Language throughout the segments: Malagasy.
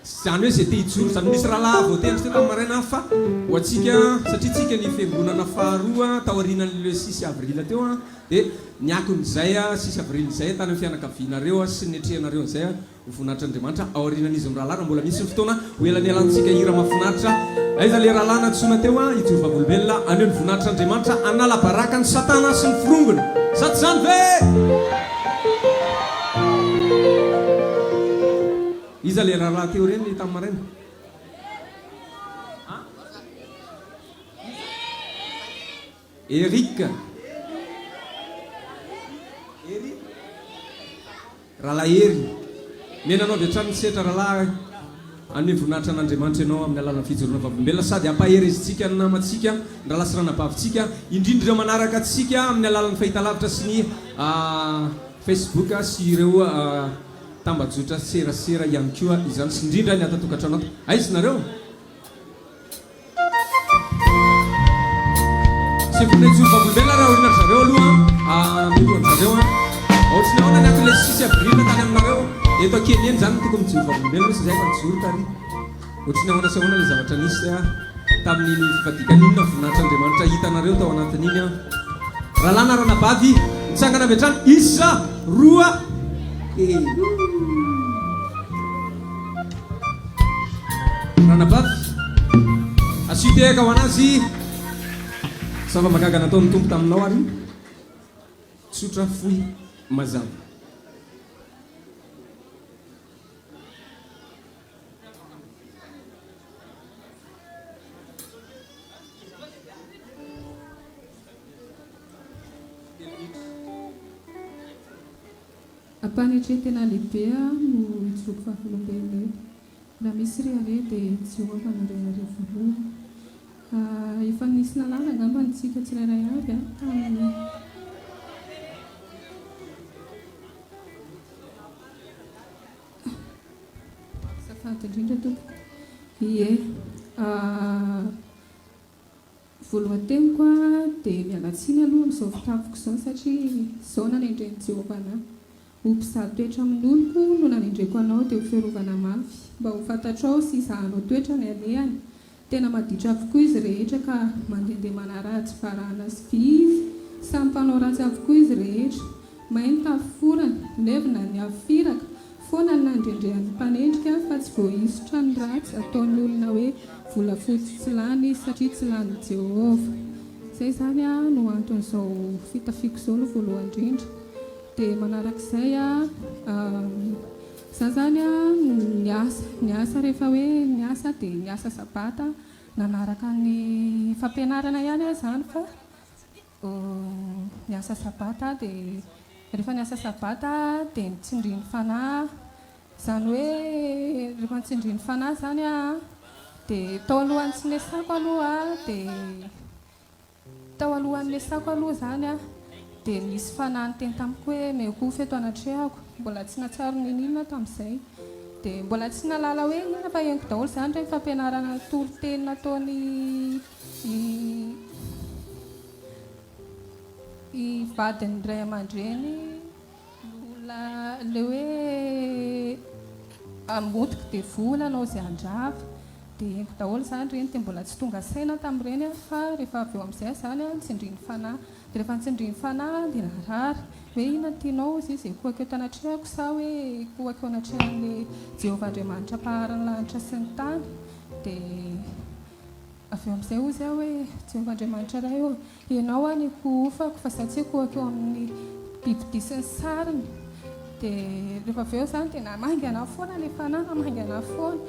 zany hoe zay te hijoro zany misy raha laha voatendry teo tamin'ny maraina fa ho antsika satria tsika ny fiangonana faharoa taorianan'le 6 avril teo a dia niakon'izay a 6 avril zay tany amin'ny fianakavianareo sy ny etrehanareo zay a ho voninahitran'andriamanitra aorianan'izy mirahalahy mbola misy ny fotoana ho elany alantsika hira mahafinaritra aiza le rahalahy nantsona teo a hijoro vavolombelona aneo ny voninahitran'andriamanitra anala baraka ny satana sy ny firongona sady zany ve iza le rahalahy teo reny tamin'ny maraina Eric rahalahy Ery menanao avy hatrany setra rahalahy amin'ny voninahitra an'andriamanitra ianao amin'ny alalany fijoroana vavolombelona sady ampahery izy tsika ny namantsika ny rahalahy sy ranabavintsika indrindra manaraka atsika amin'ny alalany fahitalavitra sy ny Facebook sy ireo tambajotra serasera ihany koa izany sy indrindra ny atatokantrano ato aizy nareo sy voninaijoro vavolombelona raha olona zareo aloha milohan zareo ohatrany ahoana ny aton'le 6 avril tany aminareo eto akenyeny zany toko mijoro vavolombelona sy zay fa nijoro tary ohatrany ahoana sy ahoana le zavatra nisy tamin'iny fivadikan'inona voninahitran'andriamanitra hitanareo tao anatin'iny rahalana ranabavy mitsangana avy hatrany isa roa ranabavy asitehaka ho anazy zava-mahagaga nataon'ny tompo taminao ary tsotra foy mazava Ampanetrentena lehibe no hijoko vavolombelona raha misy rehare dia tsy hoavana rehare voalohany efa nisy nalala angamba nitsika tsirairay avy tamin'ny safady indrindra tompo ie voalohan-teniko dia mialatsiny aloha amin'izao fitafiko izao satria izao nanendreny Jehovana ho mpizaha toetra amin'ny oloko no nanendreko anao dia ho fiarovana mafy mba ho fantatrao sy izahanao toetra ny alehany tena maditra avokoa izy rehetra ka mandehandeha manaratsy varahana sy vivy samy mpanao ratsy avokoa izy rehetra mainta aforana levina ny afiraka foana ny nandrendrehan'ny mpanendrika fa tsy voahisotra ny ratsy ataon'ny olona hoe volafotsy tsy lany satria tsy lany Jehova izay zany no anton'izao fitafiako izao no voalohany indrindra dia manarak'izay za zany niasa rehefa hoe niasa dia niasa sabata nanaraka ny fampianarana ihany zany fa niasa sabata dia rehefa niasa sabata dia nitsindriny fanahy zany hoe rehefa nitsindriny fanahy zany dia tao alohan'ny tsy nesako aloha dia tao alohan'ny nesako aloha zany dia nisy fanahy teny tamiko hoe mehoko eto anatrehako mbola tsy natsaro ninona tamin'izay dia mbola tsy nalala hoe inona fa henoko daholo zany rehefa fampianarana toroteny nataony i vadiny ray aman-dreny le hoe amotika dia vola anao izay andrava dia henoko daholo zany reny dia mbola tsy tonga saina tamin'ireny fa rehefa avy eo amin'izay zany nitsindriny fanahy dia rehefa nitsindriny fanahy dia narary hoe inona tianao izy izay kohako eto anatrehako sa hoe kohako eo anatrehan'le Jehovah Andriamanitra mpaharany lanitra sy ny tany dia avy eo amin'izay ozy aho hoe Jehovah Andriamanitra ray ianao ny kohofako fa za tsy kohako eo amin'ny bibidia sy ny sariny dia rehefa avy eo zany dia namaingana foana le fanahy namaingana foana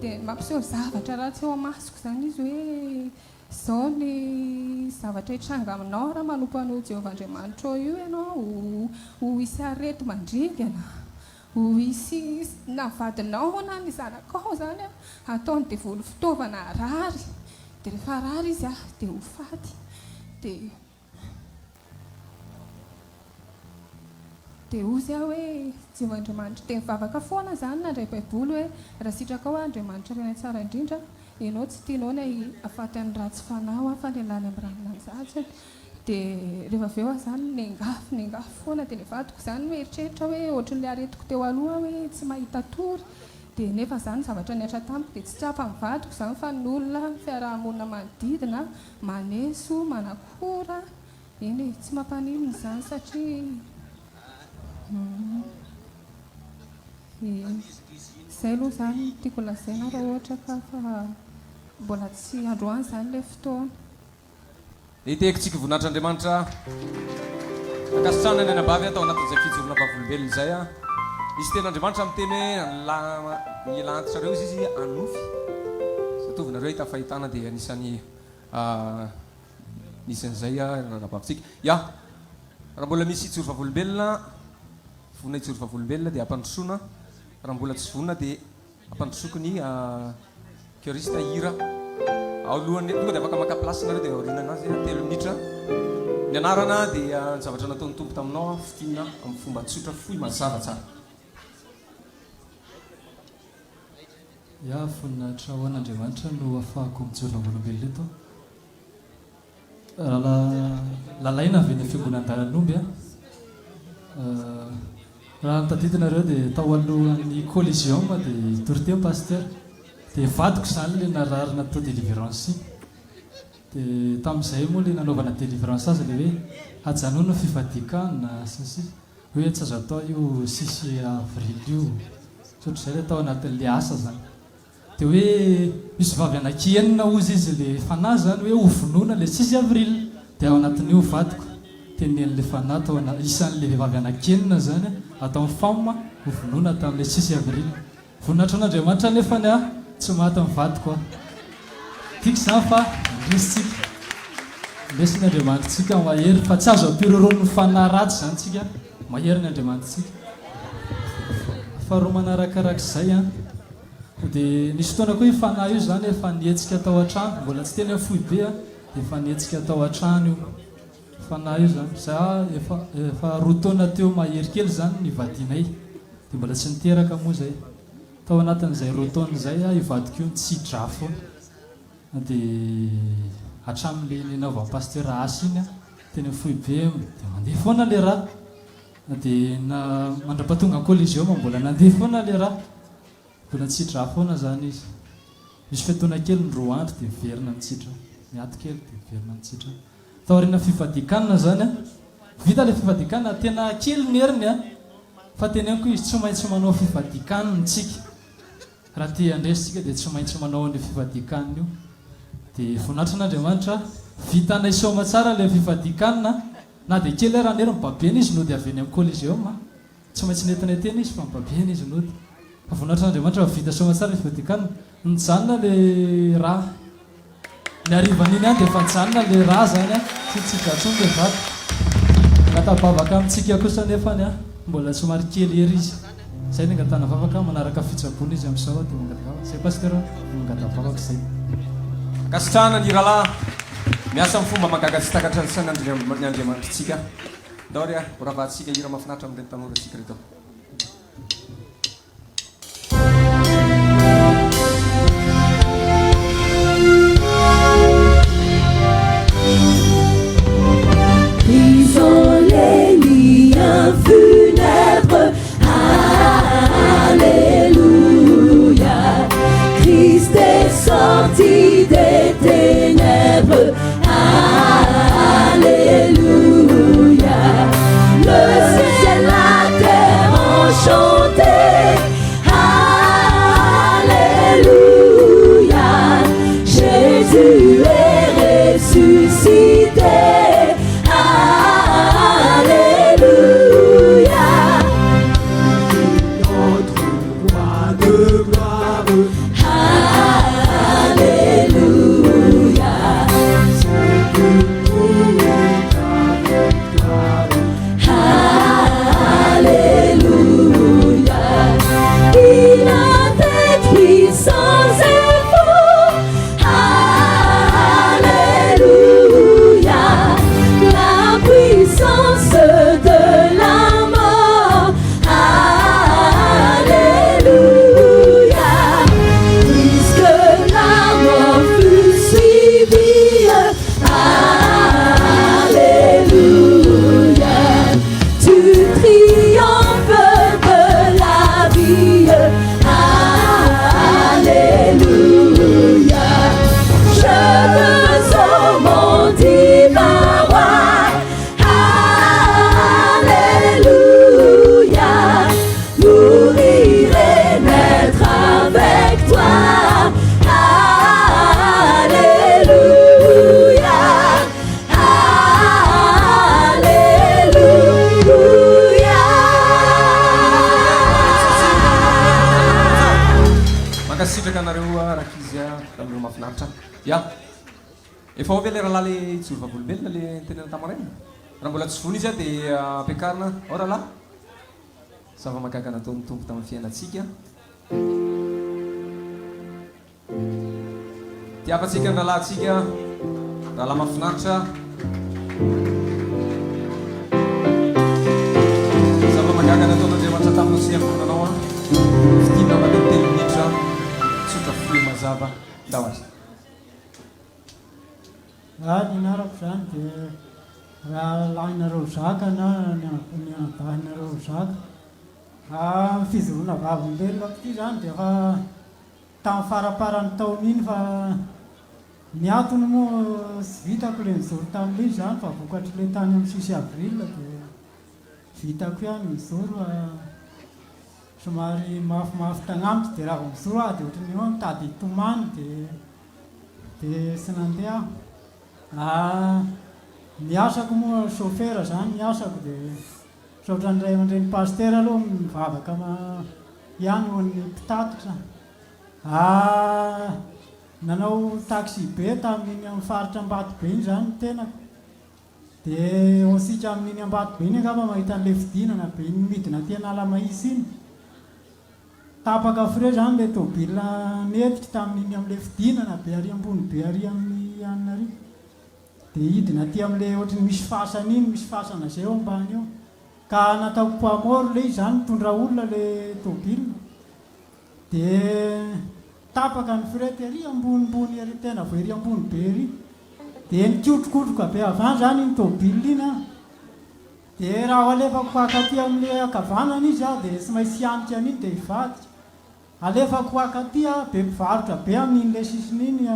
dia mampiseho zavatra ratsy eo amasoko zany izy hoe izao ny zavatra hitranga aminao raha manompo anao Jehovah Andriamanitra io ianao ho hisy arety mandringana ho hisy navadinao na ny zanakao zany ataony dia volo fitaovana rary dia rehefa rary izy dia ho faty dia ozy hoe Jehovah Andriamanitra dia mivavaka foana zany nandray baiboly hoe raha sitraka ao Andriamanitra reny tsara indrindra ianao tsy tianao ny afaty any ratsy fanahy fa ny lany amin'ny ranonanjatsy dia rehefa avy eo zany nengafy foana dia nivadiko zany mieritreritra hoe ohatran'ilay aretiko teo aloha hoe tsy mahita tory dia nefa izany zavatra niatra tamiko dia tsy tsapa mivadiko izany fa ny olona fiarahamonina manodidina maneso manakora eny tsy mampanimona izany satria izay aloha izany tiako lazaina raha ohatra ka fa mbola tsy androany izany ilay fotoana iteko-tsika voninahitryandriamanitra akasitrana ny anabavy atao anatin'izay fijorona vavolombelona izay a misy ten'andriamanitra miteny hoe ilantitra reo izy anofy satovynareo hita fahitana dia anisany nisan'izay anabavitsika ia raha mbola misy itsoro vavolombelona vona itsoro vavolombelona dia ampandrosoana raha mbola tsy vonona dia ampandrosoko ny choriste hira aolohany tonga dia afaka maka place nareo dia aoriana anazy 3 minitra ny anarana dia ny zavatra nataon'ny tompo taminao fitina amin'ny fomba tsotra foy mazava tsara ia voninahitra ho an'andriamanitra no afahako mijoro vavolombelona eto lalaina avy ny fiangonan-dalan'omby raha nitadidinareo dia tao alohan'ny collision dia torté pasteur dia vadiko izany le nararina tao délivrance dia tamin'izay moa le nanaovana délivrance azy le hoe hajanona fivadikana sisy hoe tsy azo atao io 6 avril io sotr'izay le atao anatin'le asa zany dia hoe misy vavy anakenina ozy izy le fanahy zany hoe hovonoana le 6 avril dia ao anatin'io vadiko tenen'le fanahy tao isan'le vavy anakenina zany atao amin'ny femme hovonoana tamin'le 6 avril voninahitra an'andriamanitra nefany tsy maty mivadiko tiako izany fa ndresitsika ndesiny andriamanitsika mahery fa tsy azo ampirorony fanahy ratsy zany tsika mahery ny andriamanitsika faharoa manarakarak'izay dia nisy fotoana koa fanahy io zany efa nietsika atao an-trano mbola tsy teny fohy be dia efa nietsika atao an-trano io fanahy io zany za efa rotaona teo mahery kely zany nivadinay dia mbola tsy niteraka moa zay tao anatin'izay rotaona izay ivadiko io tsy drafo dia hatramin'le ninaovan'ny pasteur asy iny teny fohy be dia mandeha foana le raha dia mandra-pahatonga collision mbola nandeha foana le raha mbola tsitra foana zany izy misy fetoana kely ny 2 andro dia verina mitsitra miato kely dia verina mitsitra tao aoriana fivadikanina zany vita le fivadikanina tena kely ny heriny fa teneniko izy tsy maintsy manao fivadikanina tsika raha ty andresitsika dia tsy maintsy manao an'le fivadikanina io dia voninahitra an'andriamanitra vitanay soma tsara le fivadikanina na dia kely raha nery mibabena izy no dia avy eny amin'ny collision tsy maintsy nentinay tena izy fa mibabena izy nody fa voninahitra an'andriamanitra vita soma tsara le fivadikanina nijanona le raha ny arivan'iny any dia efa nijanona le raha zany tsy tsigatsony le vato natabavaka amintsika kosa nefany mbola somary kely ery izy zay ny angatana vavaka manaraka fitsabona izy amin'izao dia mangatavavaka zay pasteur mangatavavaka zay akasitrahana ny rahalahy miasa amin'ny fomba magaga tsy takatra ny andriamanitsika daory oravahantsika hira mahafinaritra amin'ireny tanora tsika reto Ils ont les liens funèbres, Alléluia. Christ est sorti des ténèbres, Alléluia. Le ciel, la terre mankasitraka anareo rakizy tamin'ireo mahafinaritra ia efa ao ve le rahalahy le ijoro vavolombelona le tenena tamaraina raha mbola tsy vony izy a dia ampiakarina ao rahalahy zava-mahagaga nataon'ny tompo tamin'ny fiainantsika tiavantsika ny rahalahintsika rahalahy mahafinaritra zava-mahagaga nataon'andriamanitra tamin'ny sehavonanao a fitina matetelo minitra tsotra foe mazava dahoatra ny anarako zany dia raha lahinareo zaka na ny anadahinareo zaka fizoroana vavolombelona ty zany dia efa tamin'ny faraparany taona iny fa niatony moa sy vitako le nizoro tamin'le izy zany fa vokatry le tany amin'ny 6 avril dia vitako ihany mizoro somary mafimafy tagnamity dia raha vao mizoro dia ohatrany eo mitady hitomany dia sy nandeha miasako moa chauffeur zany miasako dia saotran'ray aman-dreny pasteur aloha mivavaka ihany ho ny mpitatotra nanao taxi be tamin'iny amin'ny faritra Ambatobe iny zany ny tenako dia osika amin'iny Ambatobe iny angamba mahita an'le fidinana be iny midina ty Analamahisy iny tapaka fre zany le tôbila netitra tamin'iny amin'le fidinana be ary ambony be ary amin'ny Anarivo dia hidina ty amin'le ohatrany misy fasana iny misy fasana zay eo ambany eo ka nataoko poamoro le izy zany mitondra olona le tôbila dia tapaka ny frety ary ambonimbony ary tena vo ery ambony be ery dia nikotrokotroka be avany zany iny tôbila iny dia raha alefako akaty amin'le akavanana izy dia sy maintsy hianika an'iny dia hivadika alefako akaty be mpivarotra be amin'in'le sisiny iny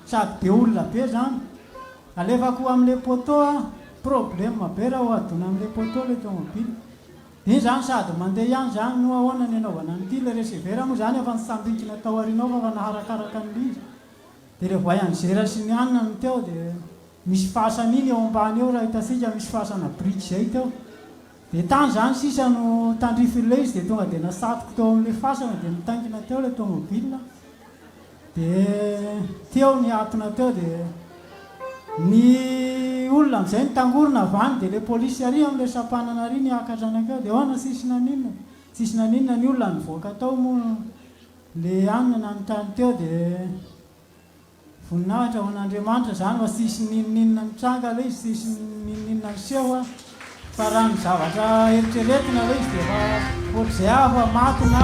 sady be olona be zany alefako amin'le poto problème be raha hoadona amin'le poto le tômôbila dia zany sady mandeha ihany zany no ahoana ny anaovana n'ity le recevera moa zany efa nisambikina tao arinao fa naharakaraka an'le izy dia rehefa ianzera sy ny anina ny teo dia misy fasana iny eo ambany eo raha hitasika misy fasana briky zay teo dia tany zany sisa no tandrifile izy dia tonga dia nasatoko teo amin'le fasana dia nitaingina teo le tômôbila dia teo ny atona teo dia ny olona amin'izay nitangorona avany dia le polisy ary amin'le sampanana ary niakadrana dia hoana sisy naninona ny olona nivoaka tao moa le anina nanontany teo dia voninahitra ho an'Andriamanitra zany fa sisy ninoninona mitranga le izy sisy ninoninona niseho fa raha ny zavatra eritreretina le izy dia fa ohatr'izay fa maty na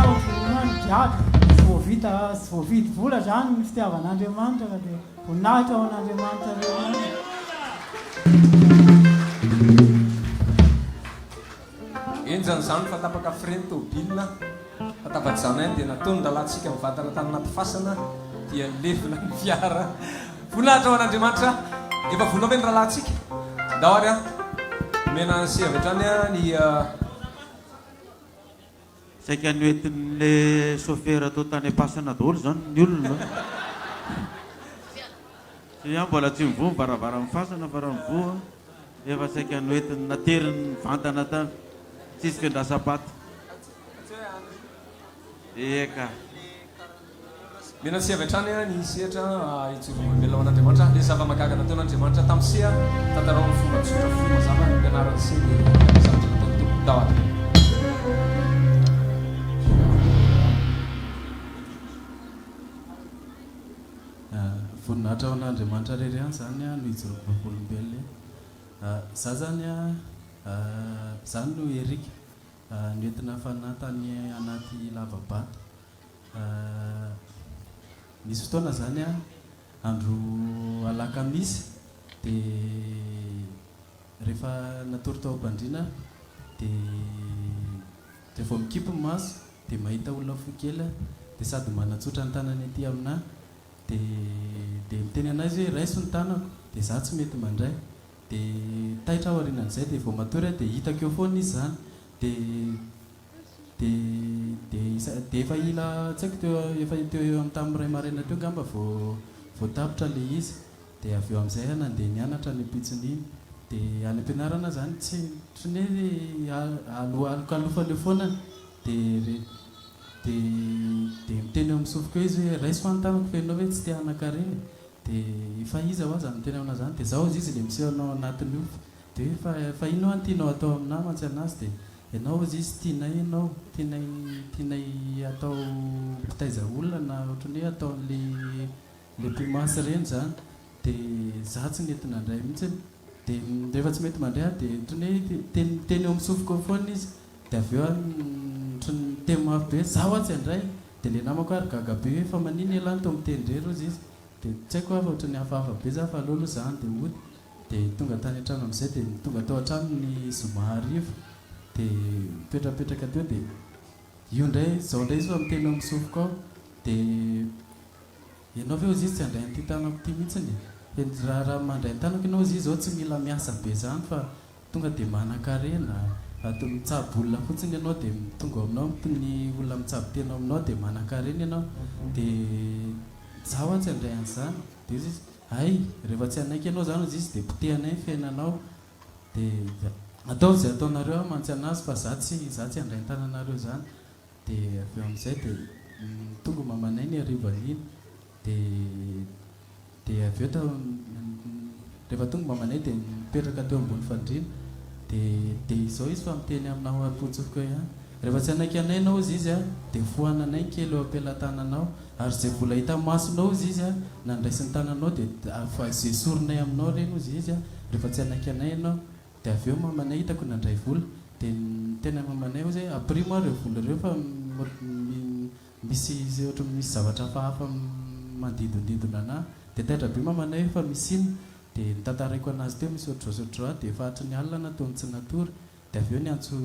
diady sy voavidy vola zany ny fitiavan'Andriamanitra ka dia voninahitra ho an'Andriamanitra reo enjany zany fa tapaka freny tôbila fa tafaty zany any dia nataony rahalahintsika mivadana tany anaty fasana dia lefina ny fiara voninahitra ho an'Andriamanitra efa vonao ve ny rahalahintsika dahoary a mena sy avy hatrany ny saika ny oentin'le chauffeur atao tany am-pasana daholo zany ny olona sy mbola tsy mivoa mivaravara amin'ny fasana fa raha mivoa efa saika ny oentiny nateriny vantana tany tsisy fiandrasam-paty eka mena sy avy hatrany ny sehatra ijorovolobelona ho an'Andriamanitra le zava-mahagaga nataon'Andriamanitra tamin'ny seha tantarao ny fomba tsotra fo mazava mpianarany se le zavatra nataony tompo dahoary voninahitra ao an'Andriamanitra rery any zany no ijorovolobelona za zany zany no Erika noentina fanatany anaty lavabato misy fotoana zany andro alakamisy dia rehefa natory tao am-pandriana dia vao mikipy ny maso dia mahita olona fo kely dia sady manatsotra ny tanany aty aminahy dia miteny anazy hoe raiso ny tanako dia za tsy mety mandray dia taitra ao aorianan'izay dia vao matory dia hitako eo foana izy zany dia efa ila tsy haiko efa teo eo amin'ny tamin'ny ray maraina teo ngamba vao tapitra le izy dia avy eo amin'izay nandeha nianatra ny ampitsiny iny dia any am-pianarana zany tsy ny alokalofa le foana dia miteny miteny amin'ny sofoko izy hoe raiso antanako fenao hoe tsy tianankareny dia fa izy ho aza miteny amina zany dia zaho izy izy le misehoanao anatiny io dia fa inao antianao atao amina mantsy anazy dia ianao izy izy tianay ianao tianay atao mpitaiza olona na ohatrany hoe atao le mpimasy reny zany dia za tsy nety nandray mihitsy dia rehefa tsy mety mandray dia ohatrany hoe teny eo misofoko foana izy dia avy eo teny mafy be zaho atsy andray dia le namako ary gaga be hoe fa maniny elany to mitendrery izy izy dia tsy haiko afa ohatrany hafahafa be za fa alolo zany dia ody dia tonga tany an-trano amin'izay dia tonga tao an-trano ny zoma arivo dia mipetrapetraka teo dia io ndray zao ndray izy fa miteny eo misofoko ao dia ianao ve ozy izy tsy andray an'ity tanako ty mihitsiny raha mandray ny tanako ianao izy izy zao tsy mila miasa be zany fa tonga dia manan-karena mitsabo olona fotsiny ianao dia tonga aminao ny olona mitsabo tena aminao dia manan-karena ianao dia zaho atsy andray an'izany dia izy izy ay rehefa tsy anaiky ianao zany izy izy dia potehanay ny fiainanao dia atao zay ataonareo mantsy anazy fa za tsy andray ny tananareo zany dia avy eo amin'izay dia tonga mamanay ny arivan'iny dia avy eo rehefa tonga mamanay dia mipetraka teo ambony fandriana dia izao izy fa miteny aminao ampotsofoka ihany rehefa tsy anaiky anay ianao izy izy a dia fohananay kely eo ampelantananao ary zay vola hita masonao izy izy a nandraisy ny tananao dia fa zay soronay aminao reny izy izy a rehefa tsy anaiky anay ianao dia avy eo mamanay hitako nandray vola dia tena mamanay ozy hoe aprimo areo vola reo fa misy ohatra misy zavatra hafahafa mandidondidona anahy dia taitra be mamanay hoe fa misy iny dia nitantaraiko anazy teo misy ohatrozotra dia fahatry ny alina nataony tsy natory dia avy eo ny antso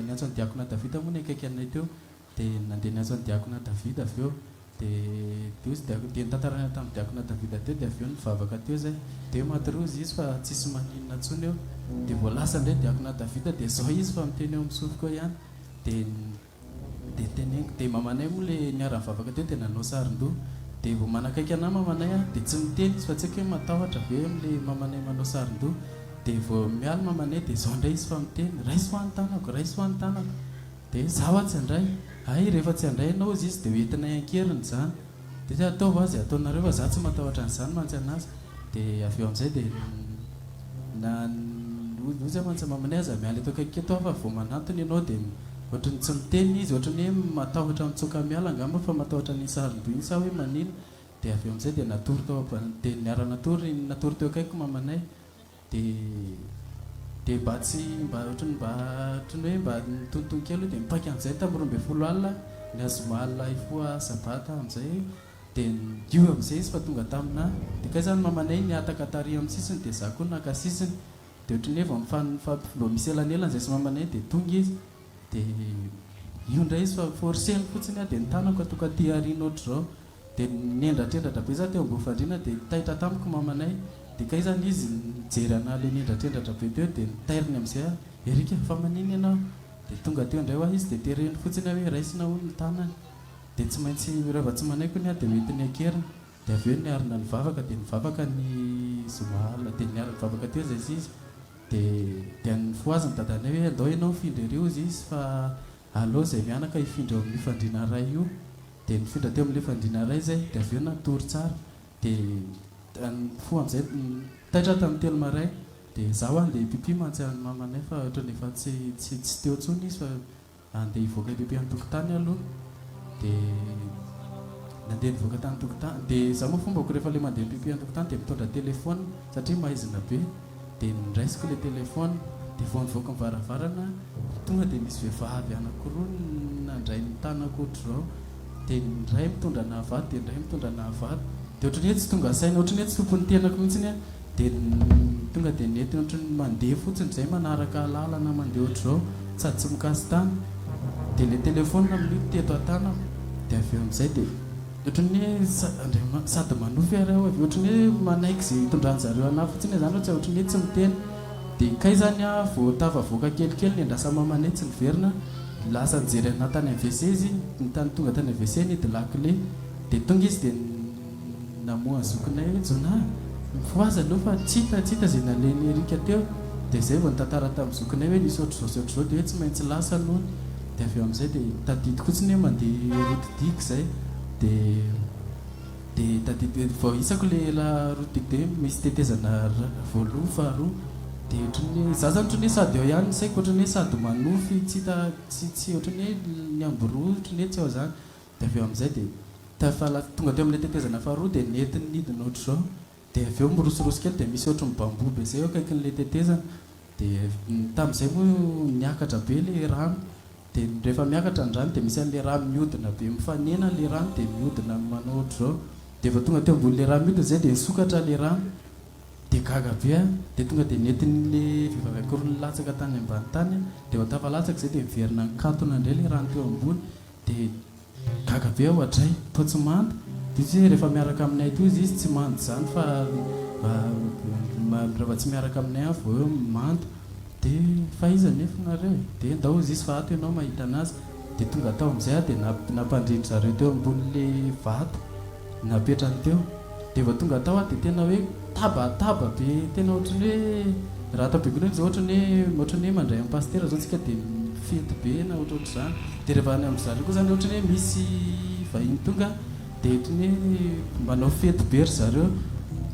ny antso ny diakona davida moa ny akaiky anay teo dia nandeha ny antso ny diakona davida avy eo dia nitantarana tamin'ny diakona davida teo dia avy eo nivavaka teo zay dia matrozy izy fa tsisy maninona ntsony eo dia voalasa indray diakona davida dia zao izy fa miteny eo misofoko ihany dia teneniko dia mamanay moa le niara mivavaka teo dia nanao sarin-doha dia vao manakaiky anahy mamanay a dia tsy miteny izy fa tsy haiko hoe matahotra ve am'le mamanay manao sarin-doha dia vao miala mamanay dia zao indray izy fa miteny raiso ho antanako dia zaho atsy andray ay rehefa tsy andray ianao izy izy dia hoentinay ankeriny zany dia tsy ataova azy ataonareo fa za tsy matahotra an'izany mantsy anazy dia avy eo amin'izay dia ozy mantsy mamanay aza miala eto akaiky eto fa vao manantony ianao dia ohatrany tsy miteny izy ohatrany hoe matahotra mitsoka miala angamba fa matahotra ny sarin-doha iny sa hoe manino dia avy eo amin'izay dia natory tao dia niara-natory teo akaiky mamanay dia ohatrany hoe mba nitonotony kely dia mipaika an'izay tamin'ny 12 alina ny azoma alina ifoa sabata amin'izay dia io amin'izay izy fa tonga tamina dia kay zany mamanay niataka tary amin'ny sisiny dia za koa naka sisiny dia ohatrany hoe vao misy elanelana zay sy mamanay dia tonga izy dia io ndray izy fa forceny fotsiny a dia nitanako atoka ty ariana ohatr' zao dia niendratendratra be za teo ambony fandriana dia taitra tamiko mamanay dia kay zany izy nijery ana le niendratendratra be teo dia nitairiny amin'izay a erika fa maniny ianao dia tonga teo indray hoa izy dia tereny fotsiny hoe raisina ho ny tanany dia tsy maintsy rehefa tsy manaiko ny a dia mety ny akerina dia avy eo niarina nivavaka dia nivavaka ny zomaala dia niarina nivavaka teo zay izy dia nifoaziny dadanay hoe andao ianao mifindra ireo izy izy fa alao zay mianaka hifindra amin'ny fandriana ray io dia nifindra teo amin'le fandriana ray zay dia avy eo natory tsara dia fo amin'izay taitra tamin'ny telo maray dia zaho andeha hipipi mantsy any mamanay fa ohatrany efa tsy teo ntsony izy fa andeha hivoaka hipipi any-tokotany aloha dia nandeha nivoaka tany tokotany dia za moa fombako rehefa le mandeha hipipi any-tokotany dia mitondra telefona satria mahaizina be dia niraisiko le telefona dia vao nivoaka mivaravarana tonga dia misy vehivavy anankiroa nandray ny tanako ohatr' zao dia ndray mitondra nahavady dia ndray mitondra nahavady dia ohatrany hoe tsy tonga saina ohatrany hoe tsy tompony tenako mihitsiny a dia tonga dia nety ohatrany mandeha fotsiny zay manaraka lalana mandeha ohatr' zao sady tsy mikasy tany dia le telefona minito teto an-tanako dia avy eo amin'izay dia ohatrany hoe sady manofy ary aho avy ohatrany hoe manaiky zay hitondran'zareo anahy fotsiny zany ohatsy ohatrany hoe tsy miteny dia kay zany a vao tafavoaka kelikely ny andrasa mamanay tsy niverina lasa nijery ana tany amin'ny WC izy nytany tonga tany amin'ny WC nidy lakile dia tonga izy dia namoa zokinay hoe jona mifoaza aloha fa tsita zay naleny erika teo dia zay vao nitantara tamin'ny zokinay hoe nisy ohatr'zao dia hoe tsy maintsy lasa aloha dia avy eo amin'izay dia tadidiko fotsiny hoe mandeha rotodiko izay dia tadidiko vao isako la rotodiko dia misy tetezana voaloha faharoa dia ohatrany hoe za zany ohatrany hoe sady eo ihany saiko ohatrany hoe sady manofy tsy ohatrany hoe ny amboroa ohatrany hoe tsy ao zany dia avy eo amin'izay dia tonga teo amin'ilay tetezana faharoa dia nentiny nidina ohatra izao dia avy eo mirosoroso kely dia misy ohatry ny bambobe izay eo akaikin'ilay tetezana dia tamin'izay moa niakatra be ilay rano dia rehefa miakatra ny rano dia misy an'ilay rano mihodina be mifanena ilay rano dia mihodina manao ohatra izao dia efa tonga teo ambon'ilay rano mihodina izay dia nisokatra ilay rano dia gaga be a dia tonga dia nentin'ilay vehivavy ankory nilatsaka tany ambany tany dia tafalatsaka izay dia miverina nikatona indray ilay rano teo ambony dia gaga be ao atray toa tsy manda dia izy rehefa miaraka aminay to izy tsy manda zany fa rehefa tsy miaraka aminay a vao eo manda dia fa iza nefa nareo dia ndao izy fa ato ianao mahita anazy dia tonga tao amin'izay a dia nampandrindry zareo teo ambon'ilay vato napetrany teo dia vao tonga tao a dia tena hoe tabataba be tena ohatrany hoe raha tabegoneny zao ohatrany hoe mandray amin'ny pastera zao tsika dia fety be na ohatrohatr' zany dia rehefa any amin'ny zareo koa zany ohatrany hoe misy vahiny tonga dia ohatrany hoe manao fety be ry zareo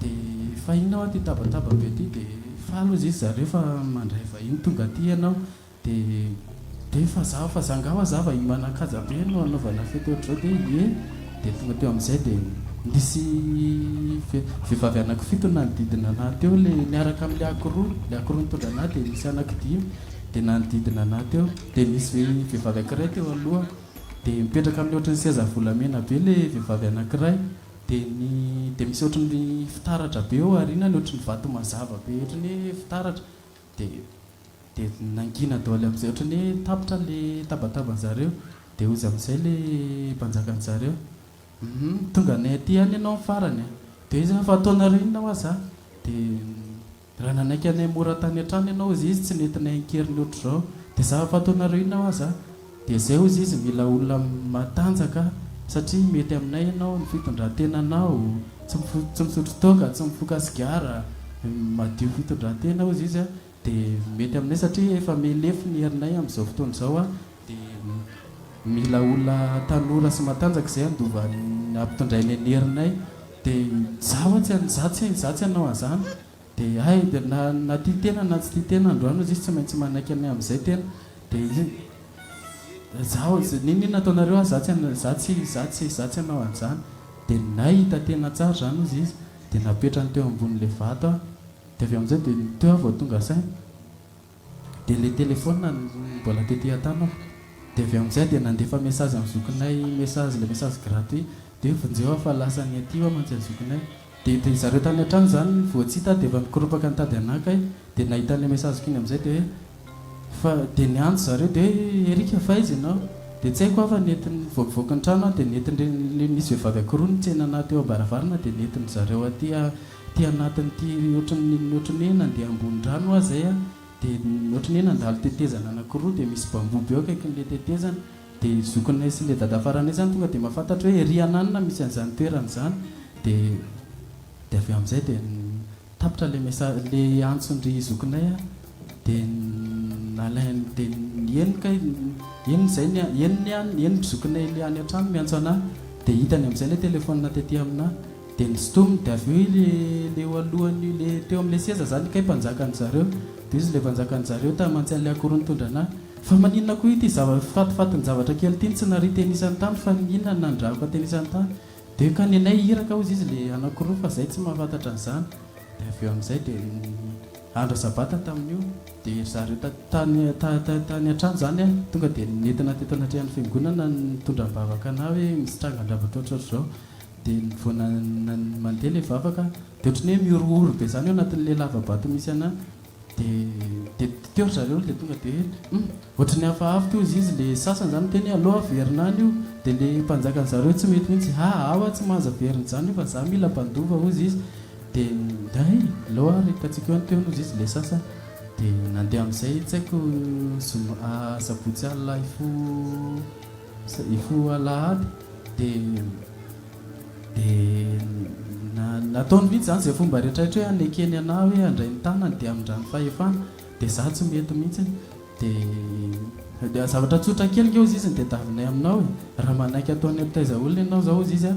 dia fa inao ty tabataba be ty dia falo izy zareo fa mandray vahiny tonga ty ianao dia fa zangaho zava manakaja be no anaovana fety ohatr'izao dia dia tonga teo amin'izay dia nisy vehivavy anankifito nanodidina anahy teo le niaraka amin'ilay akoroa nitondra anahy dia nisy anankidimy dia nanodidina anahy teo dia nisy vehivavy anankiray teo aloha dia mipetraka amin'ny ohatrany seza volamena be le vehivavy anankiray dia misy ohatrany fitaratra be eo arinany ohatrany vato mazava be ohatrany hoe fitaratra dia nangina daoly amin'izay ohatrany hoe tapitra le tabataban'zareo dia ozy amin'izay le mpanjakan'zareo tonga nay aty any ianao farany dia izy fa ataonareo inona ho aza dia raha nanaiky anay mora tany an-trano ianao izy tsy nentinay ankeriny ohatra izao dia za fa ataonareo inona ho aza dia izay ozy izy mila olona matanjaka satria mety aminay ianao ny fitondran-tenanao tsy misotro toka tsy mifoka sigara madio fitondran-tena ozy izy a dia mety aminay satria efa melefy ny herinay amin'izao fotoana izao a dia mila olona tanora sy matanjaka izay andova ampitondray ny herinay dia za tsy anao an'izany dia ay dia na tia tena na tsy tia tena androany izy tsy maintsy manaiky anay amin'izay tena dia izy ninona ataonareo a za tsy anao an'izany dia nahita tena tsara zany ozy izy dia napetrany teo ambon'ilay vato a dia avy amin'izay dia teo vao tonga sainy dia le telefona mbola tetỳ an-tany dia avy amin'izay dia nandefa message amin'ny zokinay le message gratuit dia vonjeo fa lasa ny aty mantsy ny zokinay dia zareo tany an-trano zany vao tsy hita dia efa mikoropaka nitady anakay dia nahitan'le message kiny amin'izay dia dia niantso zareo dia hoe erika faizy ianao dia tsy haiko afa nentiny voakivoaka ny trano dia nentiny nisy vehivavy akoroa nitsena anahy teo ambaravarana dia nentiny zareo aty anatin'ity ohatrany hoe nandeha ambony rano a zay a dia ohatrany hoe nandalo tetezana anankiroa dia misy bamboby eo akaikin'ilay tetezana dia zokinay sy le dadafaranay zany tonga dia mahafantatra hoe ery ananina misy an'izany toerana zany dia avy amin'izay dia tapitra le antsondry zokinay a dia nalainy dia eniny zokinay le any an-trano miantso anahy dia hitany amin'izay le telefona tetỳ aminahy dia nisotominy dia avy eo le alohany le teo amin'ilay seza zany kay mpanjakany zareo dia izy le mpanjakany zareo tamantsy an'ilay akoro nitondra anahy fa maninona koa ity fatifatiny zavatra kely tiny tsy nary tenisany tany fa ninona nandrako tenisany tany dia ka ny anay hiraka ozy izy le anakoroa fa zay tsy mahafantatra an'izany dia avy eo amin'izay dia andro sabata tamin'io dia zareo tany an-trano zany a tonga dia nentina teto anatrehany fiangonana nitondra mivavaka anahy hoe misy trangan-dravatra ohatr'izao dia vao mandeha le vavaka dia ohatrany hoe miorooro be zany eo anatin'le lavabato misy anahy dia teo zareo dia tonga dia ohatrany hafahafa teo izy le sasany zany teny aloha averinany io dia le mpanjakany zareo tsy mety mihitsy awa tsy mahaza veriny zany io fa za mila mpandova ozy izy dia loa rekatsika eo anteo nozy izy le sasa dia nandeha amin'izay tsy haiko sabotsy alina ifo alahady dia nataony mihitsy zany zay fomba rehetrarehetra hoe anekeny anahy hoe andray ny tanany dia amindrany fahefana dia za tsy mety mihitsy dia dia zavatra tsotra kely nge ozy izy dia tavinay aminao raha manaiky ataony apitaiza olona ianao zao ozy izy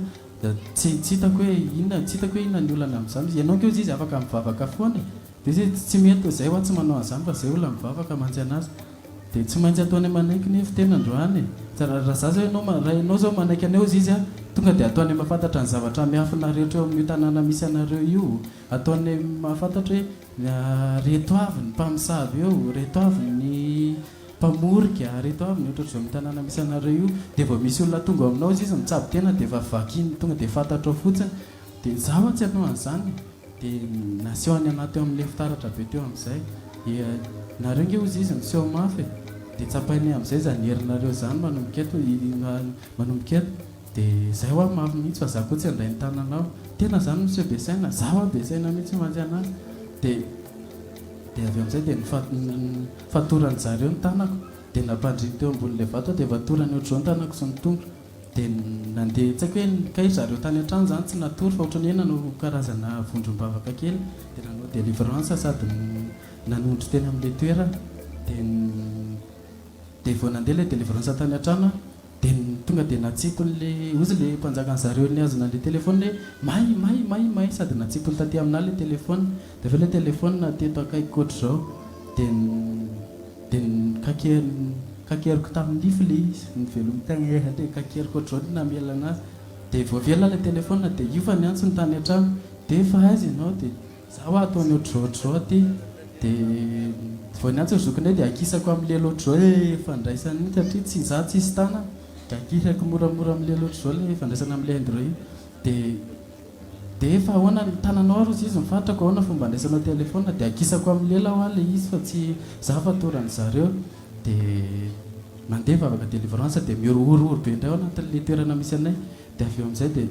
tsy hitako hoe inona tsy hitako hoe inona ny olana amin'izany izy ianao nge ozy izy afaka mivavaka foana dia izy tsy mety zay ho tsy manao an'izany fa zay olona mivavaka mantsy anazy dia tsy maintsy ataony manaiky nefa tena androany raha za zao raha ianao zao manaiky anao izy izy tonga dia ataony mahafantatra ny zavatra miafina rehetra eo amin'io tanàna misy anareo io ataony mahafantatra hoe reto avy ny mpamosavy eo reto avy ny mpamorika reto avy ny ohatratra zao amin'ny tanàna misy anareo io dia vao misy olona tonga aminao izy izy mitsaby tena dia efa vakiny tonga dia fantatra ao fotsiny dia zaho tsy anao an'izany dia nasehoany anaty eo amin'ilay fitaratra be teo amin'izay nareo nge ozy izy miseho mafy dia tsapainy amin'izay zany herinareo zany manomboka eto dia zay ho a mafy mihitsy fa za koa tsy andray ny tananao tena zany miseho besaina zaho a besaina mihitsy mantsy anazy dia avy amin'izay dia fatorany zareo ny tanako dia nampandriny teo ambonin'ilay vato dia vatorany ohatr'izao ny tanako sy ny tongotra dia nandeha tsy haiko hoe kai zareo tany an-trano zany tsy natory fa ohatrany hoe nanao karazana vondrom-bavaka kely dia nanao délivrance sady nanondro teny amin'ilay toerana dia vao nandeha ilay délivrance tany an-trano dia tonga dia natsipony ozy le mpanjakan zareo ny azona le telefona hoe may sady natsipony taty amina le telefona dia aveo le telefona teto akaiko koatra zao dia kakeriko tamin'nify le izy nyvelomy tagna dia kakeriko oatra zao namela anazy dia vao vela le telefona dia io fa niantso ny tany an-trano dia efa aiza ianao dia zaho ataony ohatr'zao aty dia vao niantso zokony hoe dia akisako amin'le loatra zao fandraisany iny satria tsy za tsisy tana dia akisako moramora amin'le loatra zao le fandraisana amin'le android dia efa ahoana ny tananao ary ozy izy mifatrako ahoana fomba andraisanao telefona dia akisako amin'le laho a le izy fa tsy za fatorany zareo dia mandeha vavaka délivrance dia miorooro be indray ao anatin'le toerana misy anay dia avy eo amin'izay dia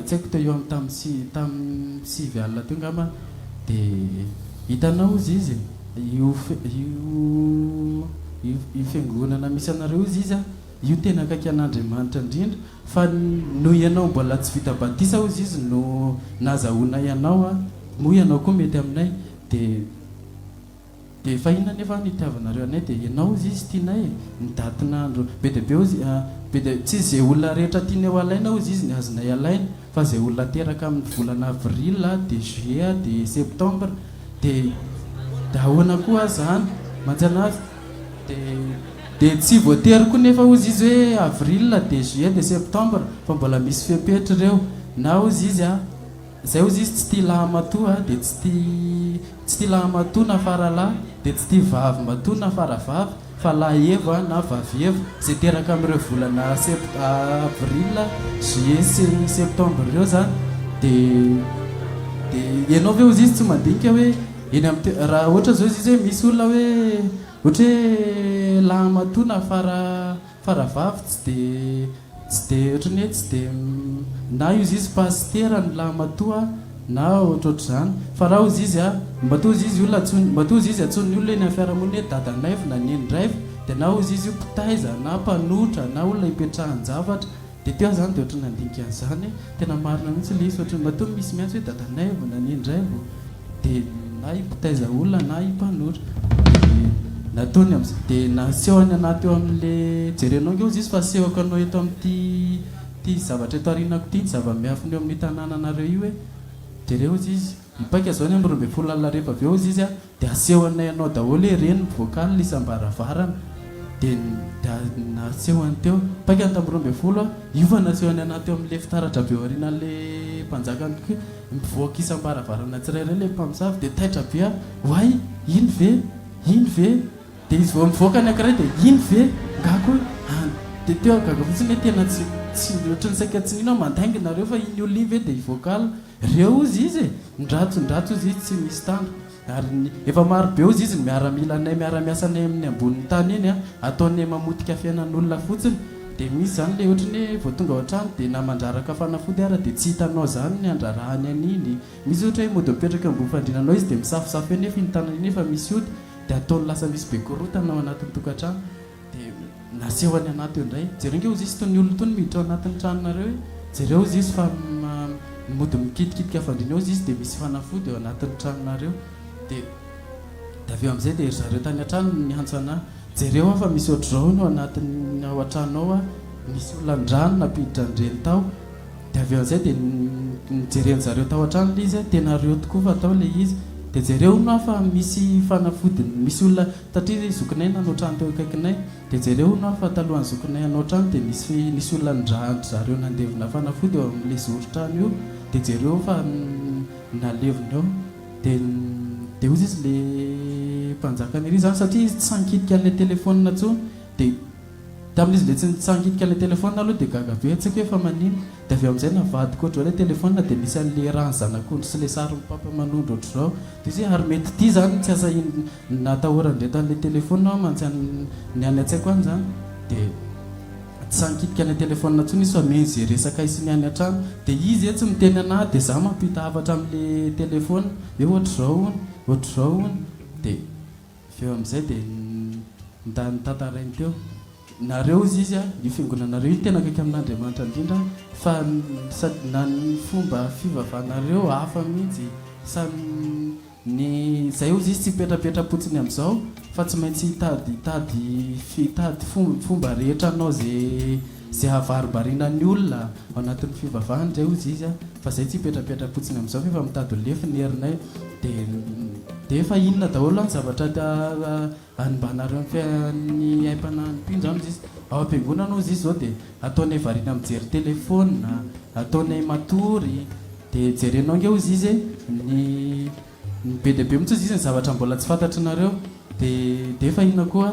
tsy haiko teo eo tamin'ny 6 alina teo ngamba dia hitanao izy izy io fiangonana misy anareo izy izy io tena akaiky an'Andriamanitra indrindra fa no ianao mbola tsy vita batisa izy izy no nazahoana ianao moa ianao koa mety aminay dia efa inona nefa nitiavanareo anay dia ianao izy izy tianay nidatinandro be dia be ozy be dia tsy izay olona rehetra tiany ho alaina izy izy ny azonay alaina fa izay olona teraka amin'ny volana avril dia juillet dia septembre dia ahoana koa zany mantsy anazy dia tsy voatery koa nefa ozy izy hoe avril dia juillet dia septembre fa mbola misy fepetra ireo na ozy izy zay ozy izy tsy tia lahy matoa dia tsy tia lahy matoa na faralahy dia tsy tia vavy matoa na faravavy fa lahy evo na vavy evo zay teraka amin'ireo volana avril juillet septembre ireo zany dia ianao ve ozy izy tsy mandinika hoe eny raha ohatra zao izy hoe misy olona hoe ohatra hoe lahy matoa na faravavy tsy dia ohatrany hoe tsy dia na izy izy pastera ny lahy matoa na ohatrohatr'izany fa raha ozy izy mba tozy izy atsony olona eny amin'ny fiarahamonina hoe dadanaivo na nendraivo dia na ozy izy io mpitaiza na mpanotra na olona hipetrahan-javatra dia teo zany dia ohatrany nandinika an'izany tena marina mihitsy le izy ohatrany mba to misy miantsy hoe dadanaivo na nendraivo dia na himpitaiza olona na himpanotra nataony amin'izay dia nasehony anaty eo amin'le jerenao nge ozy izy fa sehoko anao eto amin'ity zavatra eto arinako ity zava-miafiny eo amin'ny tanàna anareo io hoe jereo izy izy mipaika zao ny amin'ny 12 alina rehefa avy eo izy izy dia asehoanay anao daholo hoe reny vocal isam-baravarana dia nasehoany teo paika ny tamin'ny 12 io fa nasehoany anaty eo amin'le fitaratra be aorinan'le mpanjaka mivoaka isam-baravarana tsirairay le mpamosavy dia taitra be hoay iny ve dia izy vao mivoaka ny ankiray dia iny ve ngako dia teo agaga fotsiny hoe tena tsy ohatrany saika tsy nino mandainginareo fa iny olona iny ve dia ivocal reo ozy izy ndratsy izy izy tsy misy tandro ary efa maro be ozy izy miaramilanay miaramiasanay amin'ny ambonin'ny tany eny ataonay mamotika fiainan'olona fotsiny dia misy zany le ohatrany hoe vao tonga ao an-trano dia na mandraraka fanafody ara dia tsy hitanao zany ny andrarahany an'iny misy ohatra hoe mody mipetraka ambony fandrinanao izy dia misafosafo eny efa iny tanany iny efa misy ody dia ataony lasa misy be korotana ao anatin'ny tokantrano dia nasehoany anaty eo indray jereo nge ozy izy tony olona tony miditra ao anatin'ny tranonareo jereo ozy izy fa mody mikitikitika fandrina eo izy izy dia misy fanafody eo anatin'ny tranonareo dia avy eo amin'izay dia zareo tany an-trano niantsana jereo fa misy ohatr'izao no anatin'ny ao an-tranao a misy olon-drano napiditra andreny tao dia avy amin'izay dia nijereny zareo tao an-trano le izy tena reo tokoa fa atao le izy dia jereo no fa misy fanafodiny misy olona tatria zokinay nanao trano teo akaikinay dia jereo no fa talohan'ny zokinay anao trano dia nisy olona ndrahandry zareo nandevina fanafody eo amin'ilay zoron-trano io dia jereo fa nalevina eo dia ozy izy le mpanjakany ry zany satria izy tsy sankitika an'ilay telefônina ntsony dia tamin'izy le tsy sankitika an'ilay telefônina aloha dia gagabe atsika hoe fa manino dia avy amin'izay navadika ohatr' ilay telefônina dia misy an'ilay rano zanak'ondry sy ilay sarin'ny papa manondro ohatr'izao dia izy ary mety ity zany tsy asa natahorandre tan'ilay telefônina mantsy ny any an-tsaiko any zany dia tsy sankitika an'ilay telefônina ntsony izy fa menzy resaka isiny any an-trano dia izy tsy miteny anahy dia za mampita hafatra amin'ilay telefônina hoe ohatr'izao ony dia feo amin'izay dia nitantarainy teo nareo izy io fiangonanareo io tena akaiky amin'Andriamanitra indrindra fa sady na ny fomba fivavahanareo hafa mihitsy ny zay ozy izy tsy hipetrapetra-potsiny amin'izao fa tsy maintsy hitady fomba rehetra anao zay havaribariana ny olona ao anatin'ny fivavahany zay ozy izy fa zay tsy hipetrapetra-potsiny amin'izao fa efa mitady ho lefy ny herinay dia efa inona daholo any zavatra animbanareo ny fian'ny aim-panam-pindra izy ao am-piangonana ozy izy zao dia ataonay variana mijery telefônina ataonay matory dia jerenao nge ozy izy ny be dia be mihitsy izy izy ny zavatra mbola tsy fantatrinareo dia efa inona koa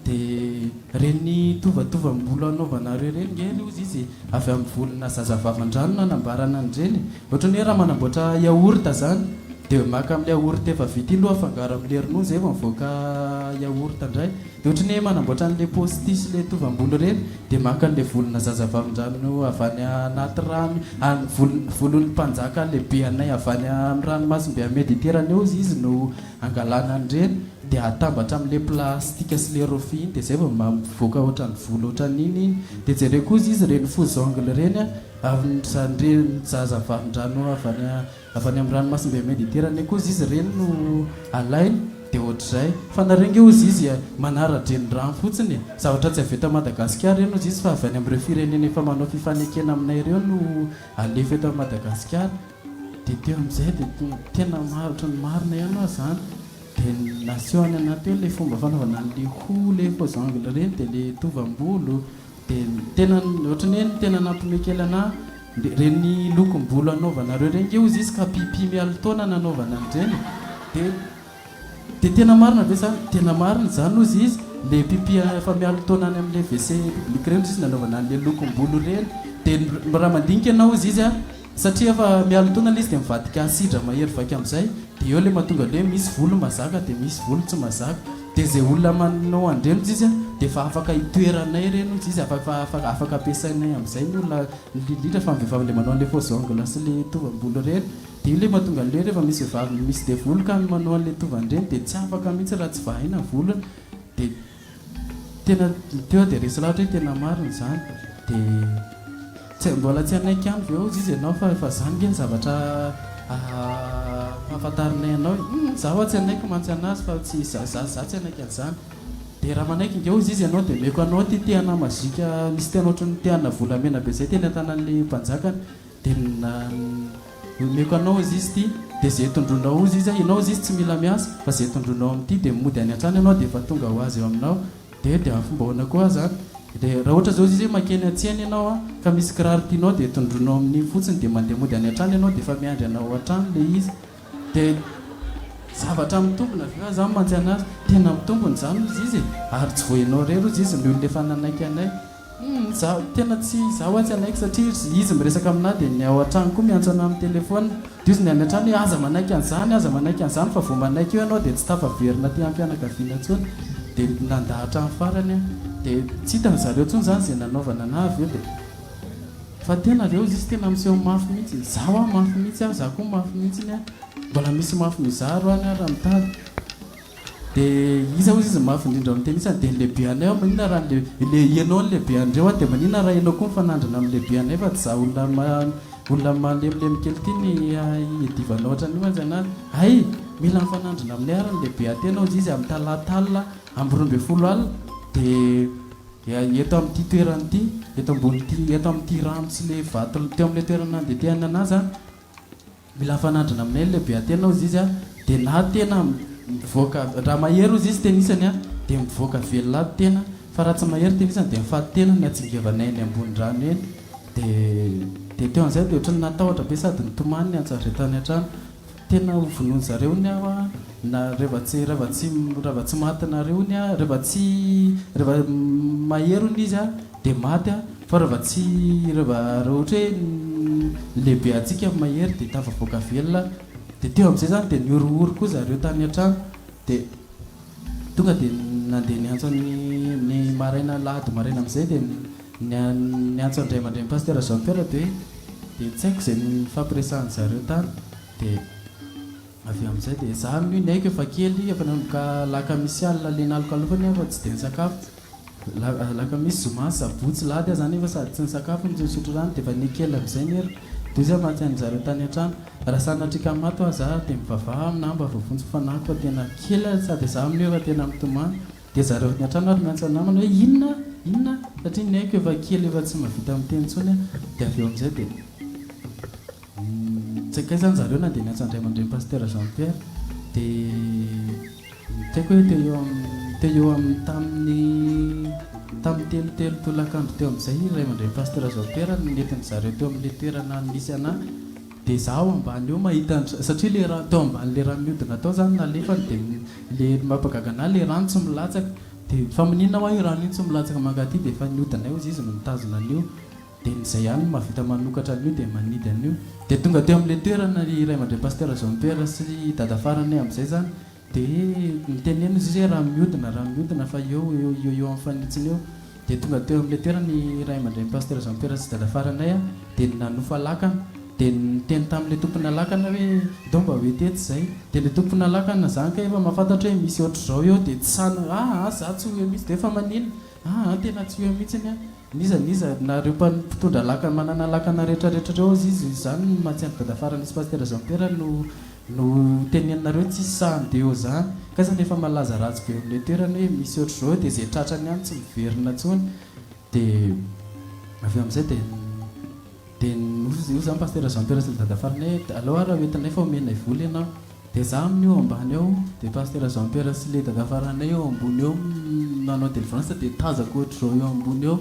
dia reny tovatovam-bolo anaovanareo reny ngely ozy izy avy amin'ny volona zazavavan-drano na nambarana an'ireny ohatra ny hoe raha manamboatra yaourta zany dia maka amin'ilay yaourta efa vita iny aloha afangaro amin'ilay ronono zay efa mivoaka yaourta indray dia ohatra ny hoe manamboatra an'ilay postis ilay tovam-bolo reny dia maka an'ilay volona zazavavan-drano avy any anaty rano volon'ny mpanjaka lehibe anay avy any amin'ny ranomasimbe Mediterane ozy izy no angalana an'ireny dia atambatra amin'ilay plastika sy le rofi iny dia zay vao mivoaka ohatran'ny volo ohatran'iny iny dia jereo koa izy reny fozangle reny avy zazavavan-drano avy any amin'ny ranomasimbe Mediterane koa izy reny no alainy dia ohatr'izay fa narenge ozy izy manara-dreny rano fotsiny zavatra tsy avy eto Madagasikara reny ozy izy fa avy any amin'ireo firenena efa manao fifanekena aminay ireo no alefa eto Madagasikara dia teo amin'izay dia tena maharitra ny marina ihany aho zany dia naseo any anaty hoe ilay fomba fanaovana an'ilay hoho ilay fozangle reny dia ilay tovam-bolo dia tena ohatrany hoe tena nampimekely anahy reny lokom-bolo anaovanareo reny nge ozy izy ka pipi mialo taona nanaovana an'ireny dia tena marina be zany tena marina zany ozy izy le pipi efa mialo taona any amin'ilay WC public reny izy nanaovana an'ilay lokom-bolo reny dia raha mandinika ianao ozy izy satria efa mialo taona le izy dia mivadika asidra mahery vaky amin'izay dia eo le mahatonga le misy volo mazaka dia misy volo tsy mazaka dia zay olona manao andreny izy dia efa afaka hitoeranay reny ozy izy afaka ampiasainay amin'izay ny olona lilitra fa mivehivavy le manao an'ilay fozangle sy le tovam-bolo reny dia io le mahatonga le rehefa misy vehivavy misy dia volo ka manao an'ilay tovan-dreny dia tsy afaka mihitsy raha tsy vahina volony dia tena teo dia resy lahatra hoe tena marina zany dia mbola tsy anaiky any veo izy ianao fa efa zany nge ny zavatra mahafantarinay anao zaho tsy anaiky mantsy anazy fa tsy za tsy anaiky an'izany dia raha manaiky nge izy ianao dia meko anao ty tehana mazika nisy tena ohatry ny tehana volamena be zay teny an-tanan'ilay mpanjakany dia meko anao izy izy ty dia zay tondronao izy izy ianao izy izy tsy mila miasa fa zay tondronao amin'ity dia mody any an-trano ianao dia efa tonga ho azy eo aminao dia fomba hoana koa zany dia raha ohatra zao izy hoe makeny an-tsena ianao ka misy kiraro tianao dia tondronao amin'ny fotsiny dia mandeha mody any an-trano ianao dia efa miandry anao an-trano le izy dia zavatra mitombona fa zany mantsy anazy tena mitombony zany izy izy ary tsy voenao rery ozy izy le olona efa nanaiky anay tena tsy zaho tsy anaiky satria izy miresaka aminahy dia ny ao an-trano koa miantso ana amin'ny telefôna dia izy ny any an-trano hoe aza manaiky an'izany fa vao manaiky eo ianao dia tsy tafaverina ty am-pianakaviana ntsony dia nandahatra amin'ny farany dia tsy hitany zareo ntsony zany zay nanaovana anahy eo dia fa tena reo izy izy tena miseho mafy mihitsy zaho mafy mihitsy zaho koa mafy mihitsy ny mbola misy mafy mizaro any raha mitady dia iza ozy izy mafy indrindra amin'ny teny isany dia lehibe anay manina raha le ianao ny lehibe andreo dia manina raha ianao koa mifanandrina amin'ny lehibe anay fa tsy za olona malemilemy kely ty ny idivanao ohatran'io mantsy anazy ay mila mifanandrina amin'ny arany lehibe atena izy izy amin'ny talatalina amby 20 alina dia eto amin'ity toerana ity eto ambony eto amin'ity rano sy le vato teo amin'ilay toerana andetehana anazy mila mifanandrina amin'ny lehibe atena izy izy dia na tena mivoaka raha mahery izy izy tenisany dia mivoaka velona tena fa raha tsy mahery tenisany dia mifaty tena ny atsingevana eny ambony rano eny dia teo an'izay dia ohatrany natahotra be sady nitomany ny antsaretany an-trano tena vonoiny zareo ny na rehefa tsy matynareo ny rehefa mahery ny izy dia maty fa rehefa ohatra hoe lehibe atsika mahery dia tafavoaka velona dia teo amin'izay zany dia niorooro koa zareo tany an-trano dia tonga dia nandeha niantso ny maraina lahady maraina amin'izay dia niantso andray mandray ny pasteur Jean Pierre dia tsy haiko izay nifampiresahany zareo tany dia avy amin'izay dia zaho amin'io ny haiko efa kely efa nanomboka lakamisy alina le nalokalofany fa tsy dia nisakafo lakamisy zoma sabotsy lahady zany efa sady tsy nisakafo nisotro rano dia efa nikely amin'izay nyery dia izy maty any zareo tany an-trano raha sanatrika maty aho zaho dia mivavaha amina mba vavontsy fanahiko tena kely sady zaho amin'io efa tena mitomany dia zareo ny an-trano ary miantso namana hoe inona satria ny haiko efa kely efa tsy mahavita miteny intsony dia avy eo amin'izay dia tsy akay zany zareo na dia niantso andray mandray pasteur Jean Pierre dia tsy haiko hoe teo eo amin'ny tamin'ny telotelo tolakandro teo amin'izay ray mandray pasteur Jean Pierre nentin' zareo teo amin'ilay toerana nisy anahy dia zaho ambany eo mahita satria le raha teo amban'ilay rano mihodina tao zany nalefany dia le mampagagana le rano tsy milatsaka dia fa maninona hoa io rano iny tsy milatsaka mangaty dia efa nihodina eo izy no mitazona an'io dia izay ihany mahavita manokatra an'io dia manidy an'io dia tonga teo amin'ilay toerana ray mandray pasteur Jean Pierre sy dada farany amin'izay zany dia miteneno izy raha mihodina fa eo amin'ny fanitsiny eo dia tonga teo amin'ilay toerana ny ray mandray pasteur Jean Pierre sy dada faranay dia nanofa lakana dia niteny tamin'ilay tompona lakana hoe dao mba hoe tety izay dia ilay tompona lakana zany ka efa mahafantatra hoe misy ohatr'izao eo dia tsy sana za tsy ho eo mihitsy dia efa maninona tena tsy ho eo mihitsiny niza nareo mpitondra lakana manana lakana rehetrarehetra reo izy zany mahatsianto dada farany isy pasteur Jean Pierre no teneninareo tsisy sahany eo zany ka zany efa malaza ratsy be amin'ilay toerana hoe misy ohatr'izao dia izay tratrany ihany tsy miverina intsony dia avy amin'izay dia io zany pasteur Jean Pierre sy dada farany aloha raha hoentinay fa omenay vola ianao dia za amin'io ambany eo dia pasteur Jean Pierre sy le dada faranay eo ambony eo nanao délivrance dia tazako ohatr'izao eo ambony eo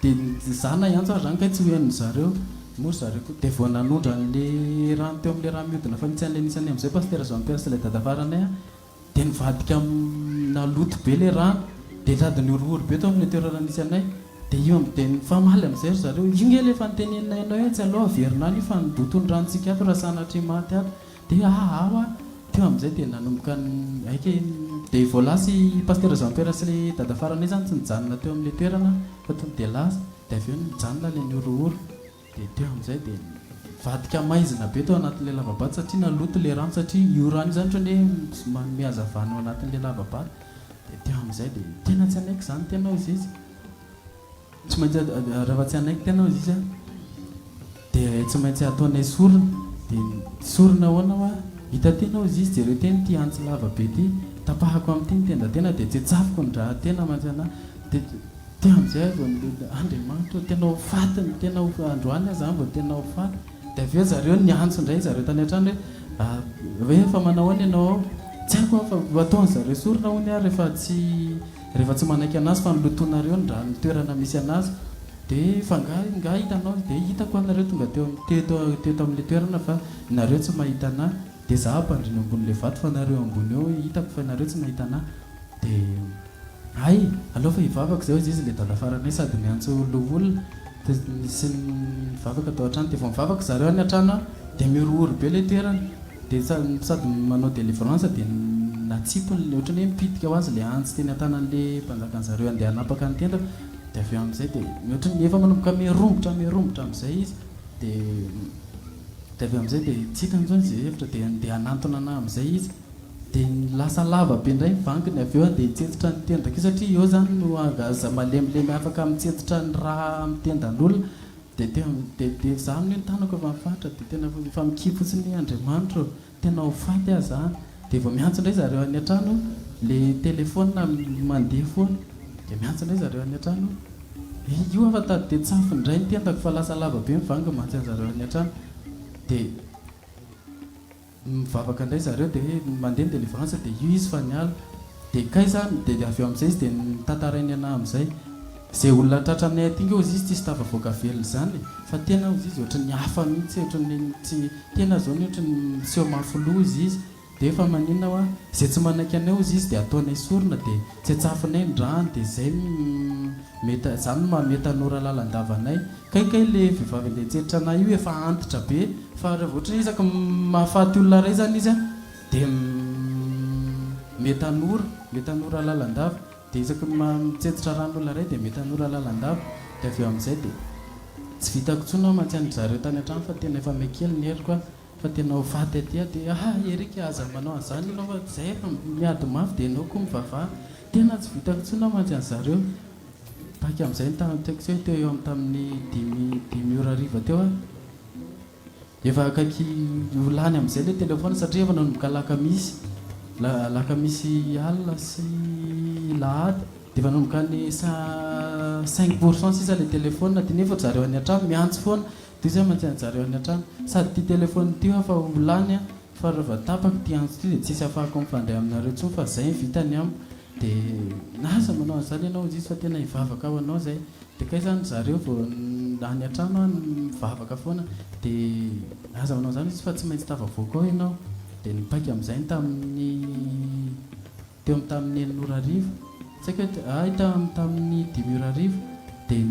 dia zana iantso ary zany ka tsy hoeniny zareo moa zareo koa dia vao nanondra an'le rano teo amin'ilay rano mihodina fa nitsy an'ilay nisany amin'izay pasteur Jean Pierre sy le dada faranay dia nivadika naloto be le rano dia sady niorooro be tao amin'ilay toerana nisy anay dia io dia nifamaly amin'izay ry zareo io nge lefa nitenenina ianao hoe tsy aloha averinany fa nibotony ranontsika ato raha sanatry maty ato dia teo amin'izay dia nanomboka aika dia voalasy pasteur Jean Pierre sy le dada faranay zany tsy nijanona teo amin'ilay toerana fa tonga dia lasa dia avy eo nijanona le niorooro dia teo amin'izay dia vadika maizina be tao anatin'ilay lavabato satria naloto le rano satria io rano io zany ohatrany hoe manome hazavana ao anatin'ilay lavabato dia teo amin'izay dia tena tsy anaiky zany tenao izy tsy maintsy raha tsy anaiky tenao izy dia tsy maintsy ataonay sorona dia sorona hoana hoa hita tenao izy jereo teny ty antsy lava be ty tapahako amin'ity ny tenda tena dia tsetsafiko ny raha tena mantsy anahy dia teo amin'izay andriamanitra tena ho fatiny tena androany aza mba tena ho faty dia avy eo zareo niantso indray zareo tany an-trano hoe efa manao any ianao ao tsy haiko fa ataony zareo sorona hony rehefa tsy manaiky anazy fa nilotonareo ny raha ny toerana misy anazy dia fa nga hitanao dia hitako anareo tonga teo amin'ilay toerana fa nareo tsy mahita anahy dia za ampandriny ambon'ilay vato fa nareo ambony eo hitako fa nareo tsy mahita anahy dia aloha fa hivavaka zao izy le dada faranay sady miantso lovolona sy mivavaka tao an-trano dia vao mivavaka zareo any an-trano dia miorooro be ilay toerana dia sady manao délivrance dia natsipony ohatrany hoe mipitika ho azy le antsy teny an-tanan'le mpanjakan'zareo andeha hanapaka ny tenda dia avy eo amin'izay dia ohatrany efa manomboka miarombotra amin'izay izy dia avy eo amin'izay dia tsika nzao izy hevitra dia hanantona anahy amin'izay izy dia lasa lava be indray vankiny avy eo dia hitsetitra ny tendako satria eo zany no agaza malemilemy afaka mitsetitra ny raha amin'ny tendan'olona dia za amin'io ny tanako efa mifatra dia tena efa mikipo fotsiny Andriamanitra tena ho faty aza dia vao miantso indray zareo any an-trano le telefona mandeha foana dia miantso indray zareo any an-trano io afa-tady dia tsafo indray ny tentako fa lasa lava be mivanga mantsy an'zareo any an-trano dia mivavaka indray zareo dia mandeha ny délivrance dia io izy fa niala dia kay zany dia avy eo amin'izay izy dia nitantarainy ana amin'izay zay olona tratra aminay atinga ozy izy tsy sy tafavoaka velona zany fa tena ozy izy ohatran'ny hafa mihitsy ohatran'ny tsy tena zao ny ohatran'ny seho mafoloha izy izy dia efa maninona hoa zay tsy manaiky anay ozy izy dia ataonay sorona dia tsy atsafonay ndrano dia zay mety zany mamety anora lalandavanay kaikay le vehivavy le tseritra anay io efa antitra be fa raha vao ohatra isaka mahafaty olona ray zany izy a dia mety anora lalandava dia isaka mitsetitra ran'olona ray dia mety anora lalandava dia avy eo amin'izay dia tsy vitako tsona mantsiany zareo tany an-trano fa tena efa mekely ny heriko fa tena ho faty aty dia erika aza manao an'izany ianao fa zay efa miady mafy dia ianao koa mivavaha tena tsy vitako tsona mantsy any zareo baky amin'izay ny tany teko teo eo amin'ny tamin'ny 10 teo a efa akaiky olany amin'izay le telefona satria efa nanomboka lakamisy alina sy lahady dia efa nanomboka ny 5% sisa le telefona dia nefa zareo any an-trano miantso foana dia zay mantsy any zareo any an-trano sady ty telefona tyo fa olany a fa rehefa tapaka ty antso ty dia tsisy afahako mifandray aminareo tsony fa zay vitany amiko dia naza manao an'izany ianao izy izy fa tena hivavaka ao anao zay dia kay zany zareo vao any an-trano a mivavaka foana dia naza manao an'izany izy fa tsy maintsy tafavoaka ao ianao dia nipaika amin'izay teo tamin'ny 9 saika tamin'ny 10 dia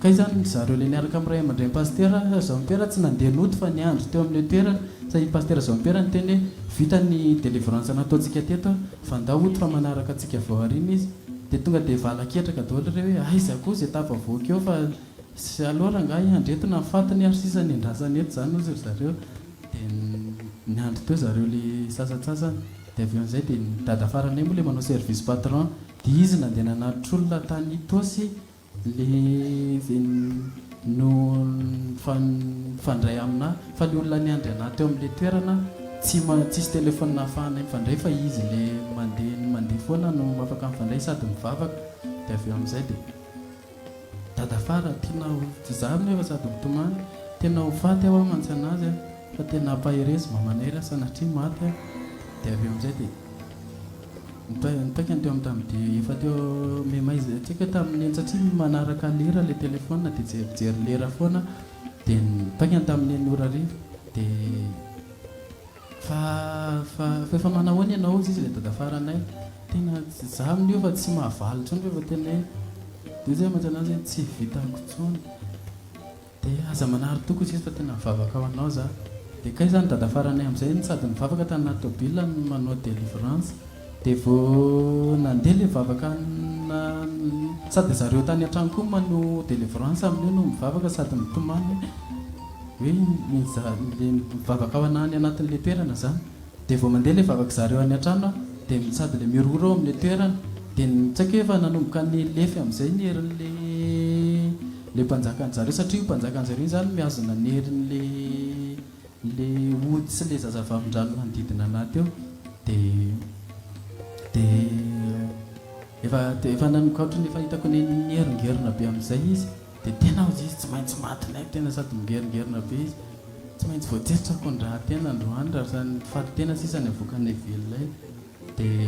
kay zany zareo le niaraka amin'ray aman-dray paster zampera tsy nandeha noty fa niandro teo amin'le toerana satria paster zampera ny teny vita ny délivrance nataontsika teto fandahoto fa manaraka antsika vao arina izy dia tonga dia valaketraka daholo reo hoe aiza koa zay tafavoaka eo fa sy aloha nga andretona nifatiny ary sisa ny andrasany eto zany ozy ry zareo dia niandro teo zareo le sasatsasany dia avy amin'izay dia nidadafaranay moa le manao service patron dia izy nandeha nanatitra olona tany tosy le no fandray amina fa le olona niandry ana teo amin'le toerana tsisy telefona nahafahanay mifandray fa izy le mandeha foana no afaka mifandray sady mivavaka dia avy eo amin'izay dia dadafara tena zaho nefa sady mitomany tena ho faty aho mantsy anazy fa tena ampaherezy mamanay ra sanatria maty a dia avy eo amin'izay dia nipaika ny teo amin'ny tamin'nydia efa teo memaizy tsika tamin'ny satria manaraka lera le telefona dia jerijery lera foana dia nipaika ny tamin'ny 9 dia fa efa manahoany ianao izy izy le dadafaranay tena zaho amin'io fa tsy mahavaly tsony fa efa tena dia zay mantsy anazy tsy vitako tsony dia aza manary toko izy izy fa tena mivavaka ao anao za dia kay zany dadafaranay amin'izay sady mivavaka tany anaty tôbila manao délivrance dia vao nandeha le vavaka sady zareo tany an-trano koa manao délivrance amin'io no mivavaka sady mitomany hoe le mivavaka ao anany anatin'le toerana zany dia vao mandeha le vavaka zareo any an-trano dia sady le miroro ao amin'le toerana dia tsaika efa nanomboka ny lefy amin'izay ny herin'le mpanjakan'zareo satria io mpanjakan'zareo zany miazona ny herin'le ody sy le zazavavin-drano manodidina anaty eo dia efa nanomboka ohatrany efa hitako ny heringerina be amin'izay izy dia tena ozy izy tsy maintsy matinay tena sady migeringerina be izy tsy maintsy voatsesitra kondraha tena androany raha zany faty tena sisa ny avoakanay velonay dia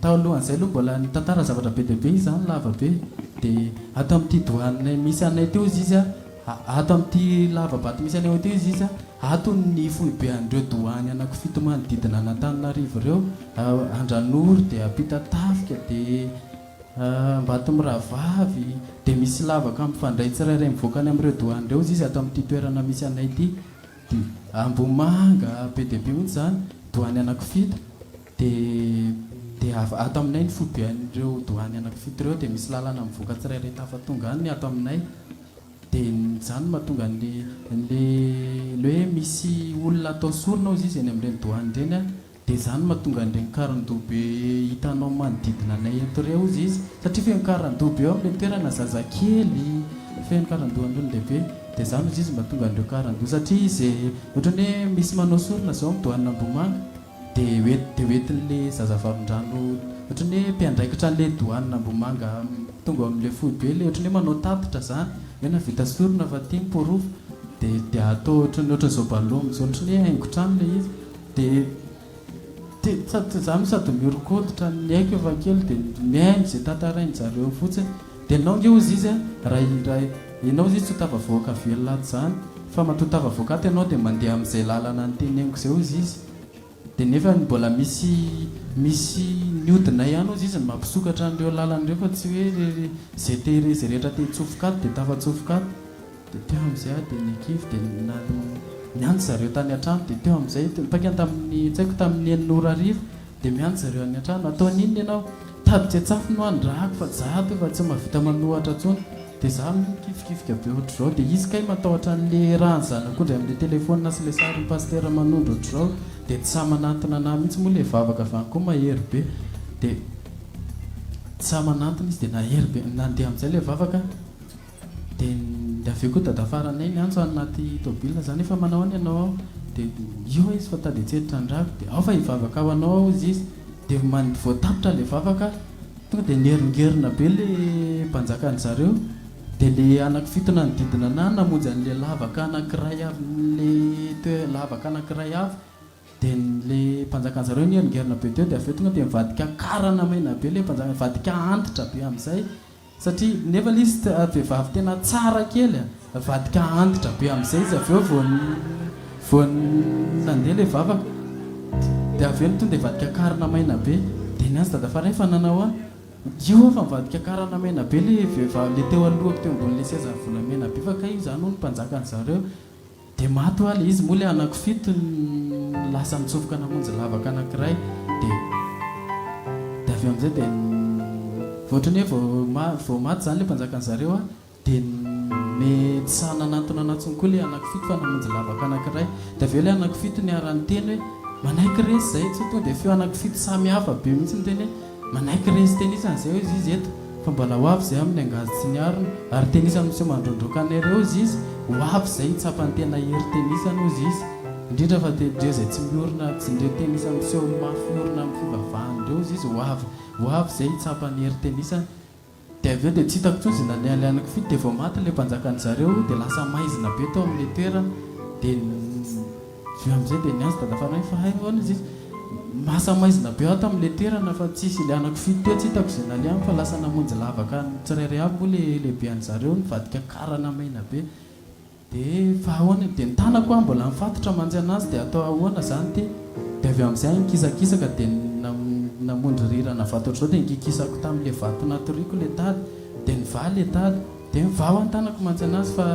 tao alohan'izay aloha mbola nitantara zavatra be dia be izy zany lava be dia ato amin'ity dohaninay misy anay teo izy izy ato amin'ity lavabato misy anay teo izy izy ato ny fohibe andreo dohany anankifito manodidina Antananarivo ireo Andranory dia Ampita Tafika dia Mbatomravavy dia misy lavaka mifandray tsirairay mivoaka any amin'ireo dohany ireo izy ato amin'ity toerana misy anay ity dia Ambomanga be dia be mihitsy zany dohany anankifito dia ato aminay ny fohibe an'ireo dohany anankifito ireo dia misy lalana mivoaka tsirairay tafatonga any ato aminay dia zany mahatonga le hoe misy olona atao sorona ozy izy eny amin'ireny dohany ireny a dia zany mahatonga an'ireny karandobe hitanao manodidina anay eto reo izy izy satria feno karandobe eo amin'ilay toerana zazakely feno karandohan'olona lehibe dia zany ozy izy mahatonga an'ireo karandoha satria izy ohatrany hoe misy manao sorona zao amin'ny dohanina Ambomanga dia oentin'le zazavavindrano ohatrany hoe mpiandraikitra n'le doanina Mbomanga tonga amin'le fohy be le ohatrany hoe manao tatitra zany hoe navita sorona fa tia miporofo dia atao ohatran'izao balomo zao ohatrany hoe haingotrano le izy dia za sady miorokoditra ny haiko efa kely dia mihaino izay tantarainy zareo fotsiny dia nao nge ozy izy raha ianao izy tsy ho tavavoaka velona ato zany fa matotavavoaka ato ianao dia mandeha amin'izay lalana ny teneniko izay ozy izy dia nefa mbola misy niodina ihany ozy izy mampisokatra an'ireo lalan'ireo fa tsy hoe zay rehetra te hitsofokato dia tafatsofokato dia teo amin'izay dia nikify dia miandry zareo tany an-trano dia teo amin'izay mpakany tamin'ny tsaiko tamin'ny 9 ora arivo dia miandry zareo any an-trano ataon'inona ianao tady-tsatsafo no andrahako fa zato fa tsy mahavita manohatra tsony dia za mikifikifika be ohatr'izao dia izy kay matahotra an'le rahany zanak'ondry amin'le telefona sy le sary paster manondro ohatr'izao dia tsy sa manantona anahy mihitsy moa le vavaka avy any koa mahery be dia tsy sa manantona izy dia nahery be nandeha amin'izay le vavaka dia avy eo koa dadafaranay niantso anaty tôbilina zany efa manao any ianao dia io izy fa tady tseritra andrako dia ao fa hivavaka ao anao izy dia voatapitra le vavaka tonga dia neringerina be le mpanjakany zareo dia le anankifito nanodidina anahy namonjy an'le lavaka anankiray avy le lavaka anankiray avy dia le mpanjakany zareo neringerina be teo dia avy eo tonga dia mivadika karana maina be le mpanjakany mivadika antitra be amin'izay satria nefa le izy vehivavy tena tsara kely vadika antitra be amin'izay izy avy eo vao nandeha le vavaka dia avy eo tonga dia vadika karana maina be dia niazy dadafara efa nanao a io fa mivadika karana maina be le vehivavy le teo alohako teo ambon'le seza volamena be fa ka io zany no mpanjakany zareo dia maty oa le izy moa le anankifito lasa mitsofoka namonjy lavaka anankiray dia avy eo amin'izay dia ohatrany hoe vao maty zany le mpanjakany zareo a dia mety sa nanantona anatsony koa le anankifito fa namonjy lavaka anankiray dia avy eo le anankifito niarany teny hoe manaiky resy zay tsy tonga dia feo anankifito samy hafa be mihitsy ny teny hoe manaiky resy tenisany izay izy eto fa mbola ho avy zay amin'ny angazy tsy niarona ary tenisany miseo mandrondroka anareo izy ho avy zay hitsapany tena hery tenisany ozy izy indrindra fa ndreo zay tsy miorona tsy ndreo tenisany miseo mafiorona amin'ny fivavahany reo izy ho avy zay hitsapany hery tenisany dia avy eo dia tsy hitako tsony zay naniale anankifito dia vao maty le mpanjakany zareo dia lasa maizina be tao amin'le toera dia veo amin'izay dia niazy dadafaranay fa ahoana izy izy masa maizina be ato amin'le toerana fa tsisy le anankifito teo tsy hitako zay naliany fa lasa namonjy lavaka tsirairay aby moa lehibe an'zareo nivadika karana maina be dia fa ahoana dia nitanako a mbola mifatotra manjy anazy dia atao ahoana zany ty dia avy amin'izay nikisakisaka dia namondry rirana vato ohatr'izao dia nikikisako tamin'le vato natoriako le tady dia nivaly le tady dia mivao antanako manjy anazy fa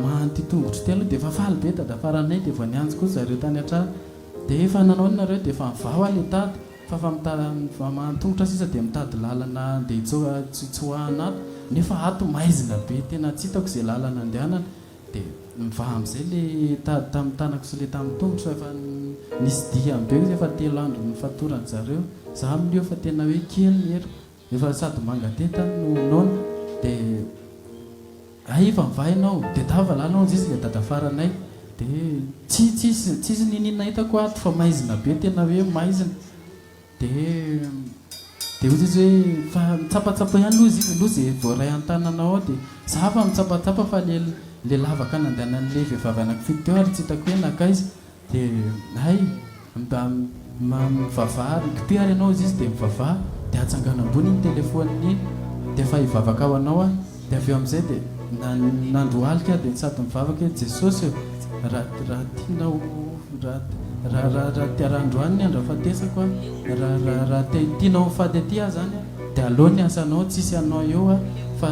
mahanty tongotry telo dia efa faly be dadafaranay dia efa nianjo koa zareo tany an-trano dia efa nanao nareo dia efa mivao a le tady fa mahantongotra sisa dia mitady lalana dia tsy hoahanato nefa ato maizina be tena tsy hitako izay lalana andehanana dia miva amin'izay le tady tamin'ny tanako sy le tamin'ny tongotra efa nisy dia be izy efa 3 andro nifatorany zareo za amin'io fa tena hoe kely ny hery efa sady mangateta no nona dia aiva mivahinao dia tavalanao izy le dadafaranay dia tsisy ninina hitako ato fa maizina be tena hoe maizina dia ozy izy hoe fa mitsapatsapa ihany lozy izy lozy voaray an-tananao ao dia za fa mitsapatsapa fa le lavaka nandehanan'le vehivavy anankifito teo ary tsy hitako hoe nakaizy dia hay mivavaha récupérer anao izy dia mivavaha dia atsangana ambony ny telefôniny dia fa hivavaka ao anao a dia avy eo amin'izay dia nandroalika dia sady mivavaka hoe jesosy raha tianao raha tiarandroany ny andrafatesako a raha tianao fady aty a zany a dia aloha ny asanao tsisy anao eo a fa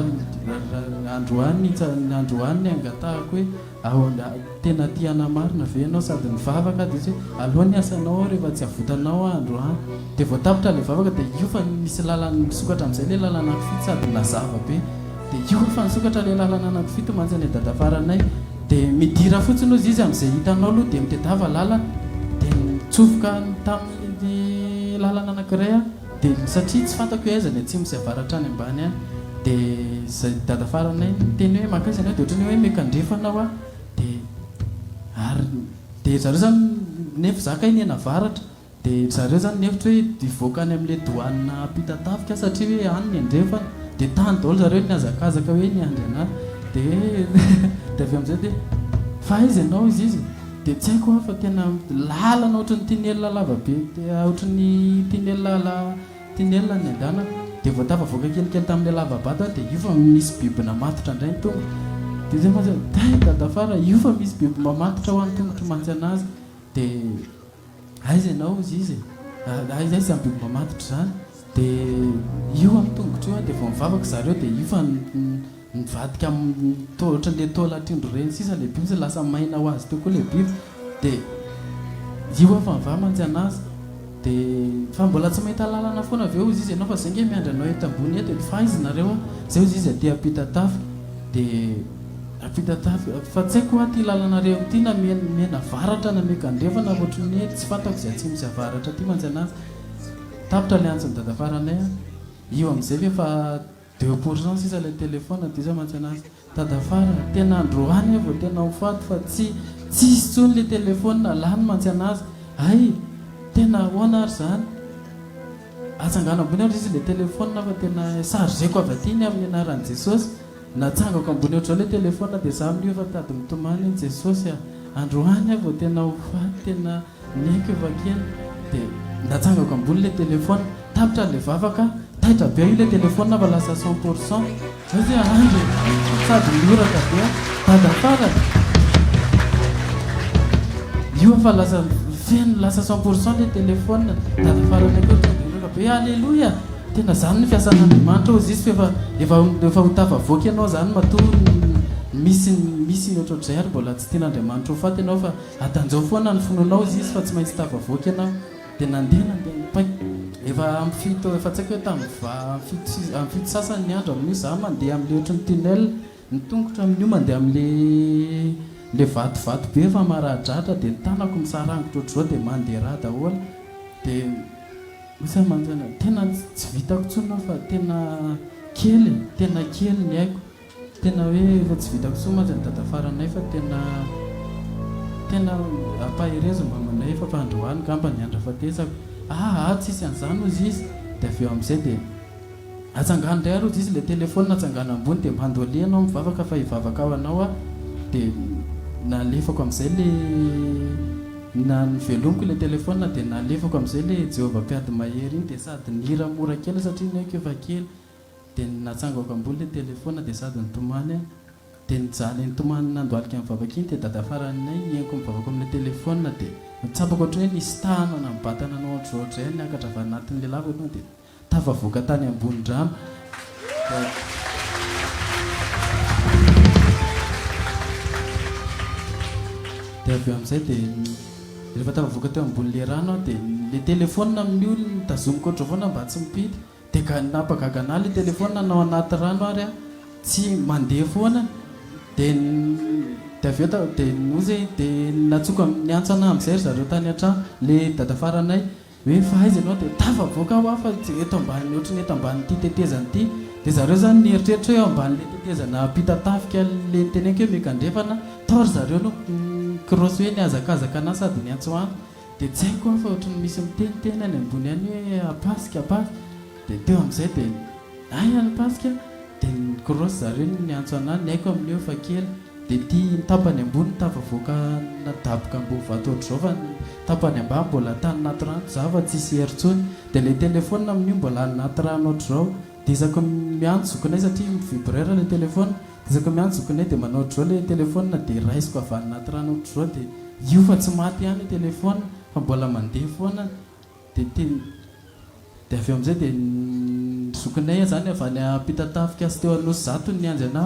androany ny angatahako hoe tena tiana marina ve anao sady mivavaka dia izy hoe aloha ny asanao rehefa tsy avotanao androany dia vao tapitra le vavaka dia io fa misy lalana misokatra amin'izay le lalana anankifito sady nazava be dia io fa nisokatra le lalana anankifito mantsy any dadafaranay dia midira fotsiny ozy izy amin'izay hitanao aloha dia mitedava lalana dia mitsofoka tamin'ny lalana anankiray a dia satria tsy fantako hoe aizany tsy misy avaratra any ambany any dia zay dadafaranay teny hoe makaizany ao dia ohatrany hoe mekandrefanao a dia zareo zany nefa zaka iny enavaratra dia zareo zany nefitra hoe divoaka any amin'le doanina pitatafika satria hoe any andrefana dia tany daholo zareo ny azakazaka hoe ny andry anazy dia avy amin'izay dia fa izy ianao izy dia tsy haiko fa tena lalana ohatrany tinelina lavabe ohatrany tinelina ny andana dia vao tafavoaka kelikely tamin'ilay lavabato dia io fa misy biby namatotra indray ny tongotra dia zay maza dadafara io fa misy biby mamatotra ho any tongotro mantsy anazy dia aiza ianao izy aiza izy amin'ny biby mamatotra zany dia io amin'ny tongotro io dia vao mivavaka zareo dia io fa nivadika ohatran'le tolatrindro reny sisa le biby zay lasa maina ho azy teo koa le biby dia io fa miva mantsy anazy dia fa mbola tsy mahita lalana foana avy eo izy ianao fa zay nge miandry anao eto ambony eto fa izy nareo zay izy aty apitatafy dia apitatafy fa tsy haiko aty lalanareo ty na mena varatra na mekandrefana ohatrany tsy fantako zay tsy misy avaratra ty mantsy anazy tapitra le antsy ny dadafaranay io amin'izay ve fa 2% sisa le telefona dia zay mantsy anazy dadafara tena androany vao tena hofato fa tsy isy tsony le telefona lany mantsy anazy ay tena hoana ary zany atsangana ambony ary izy le telefona fa tena sargeko avy aty ny amin'ny anaran'i jesosy natsangako ambony ohatrao le telefona dia za amin'io fa tady mitomany iny jesosy androany vao tena hofaty tena niaiko efa kely dia natsangako ambony le telefona tapitra le vavaka taitra be io le telefona fa lasa 100% ozy andro sady mioraka be dadafara io fa lasa feno lasa 100% le telefona dadafara nakotraka be alleloia tena zany ny fiasan'Andriamanitra ozy izy efa hotafavoaka ianao zany mato misy ohatr'zay ary mbola tsy tian'Andriamanitra ho faty ianao fa atanjao foana ny fononao izy izy fa tsy maintsy tafavoaka ianao dia nandeha efa amfito efa tsy haiko hoe tamin'ny fito sasany ny andro amin'io za mandeha amin'le ohatrany tunnel ny tongotra amin'io mandeha amin'le vatovato be efa maradratra dia ny tanako misarangitra ohatr'izao dia mandeha raha daholo dia misy manjana tena tsy vitako tsona fa tena kely ny haiko tena hoe efa tsy vitako tsona mantsy ny dadafaranay fa tena ampaherezo mba manay efa fandroany gamba ny andra fatesako tsisy an'izany ozy izy dia avy eo amin'izay dia atsangana indray ary ozy izy le telefona atsangana ambony dia mandolia anao mivavaka fa hivavaka ao anao dia nalefako amin'izay le na nivelomiko le telefona dia nalefako amin'izay le Jehova mpiady mahery iny dia sady nira mora kely satria ny haiko efa kely dia natsangako ambony le telefona dia sady nitomany dia nijaly nitomany nandoalika mivavaka iny dia dadafaranay ienko mivavaka amin'le telefona dia mitsapako ohatrany hoe nisy tanana mibatana anao ohatroatra zay niakatra avy anatin'le lava anao dia tafavoaka tany ambony drano dia avy amin'izay dia rehefa tafavoaka teo ambon'le rano dia le telefona amin'io nitazomiko ohatro foana mba tsy mipity dia napagagana le telefona nao anaty rano ary tsy mandeha foana dia avy eo dia nozy dia natsoka niantsana amin'izay zareo tany an-trano le dadafaranay hoe fa aiza ianao dia tafavoaka aho fa eto ambany ohatrany eto ambanin'ity tetezana ity dia zareo zany nieritreritra hoe eo ambanin'le tetezana pitatafika le tenenko hoe mekandrefana taory zareo no krosy hoe niazakazaka ana sady niantsoany dia tsy haiko fa ohatrany misy miteniteny any ambony any hoe apasika dia teo amin'izay dia ay any pasika dia krosy zareo niantso anany ny haiko amin'io fa kely dia ty tapany ambony tafavoaka nadaboka mbo vato ohatr'izao fa tapany ambany mbola tany naty rano za fa tsisy heritsony dia le telefona amin'io mbola naty rano ohatr'izao dia izako miantso zokinay satria mivibrera le telefona izako miantso zokinay dia manao ohatr'izao le telefona dia raisiko avy any naty rano ohatr'izao dia io fa tsy maty ihany le telefona fa mbola mandeha foana dia dia avy eo amin'izay dia zokinay zany avy any apitatafika sy teo anosy zato ny anjy ana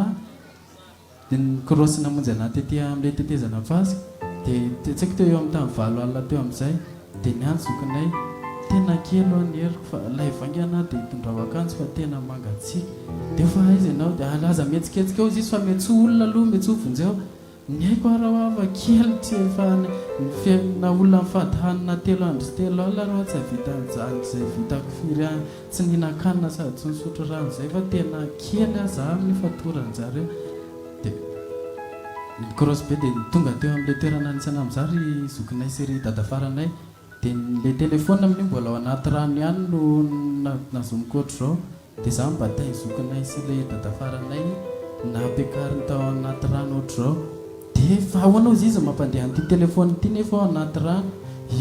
dia nikrosy namonjy ana tetỳ amin'ilay tetezana vasika dia tsy haiko teo eo amin'ny tamin'ny 7 alina teo amin'izay dia niantso zokinay tena kely ho any heriko fa lay vangana dia hitondrao akanjo fa tena mangatsiaka dia fa aiza ianao dia alaza mihetsiketsika eo izy fa mety tsy olona aloha mety tsy vonjeo ny haiko araha fa kely tsy efa na olona mifady hanina 3 andro sy 3 alina raha tsy havita an'izany izay vitako firy tsy nihinan-kanina sady tsy nisotro rano izay fa tena kely aza amin'ny fatoran'jareo dia cross be dia tonga teo amin'ilay toerana anisana mizary zokinay sery dadafaranay dia le telefona amin'io mbola ao anaty rano ihany no nazomiko ohatr' zao dia za mibata zokinay sy le dadafaranay nampiakariny tao anaty rano ohatr' zao dia fa ahoanao izy izy mampandeha an'ity telefona ity nefa ao anaty rano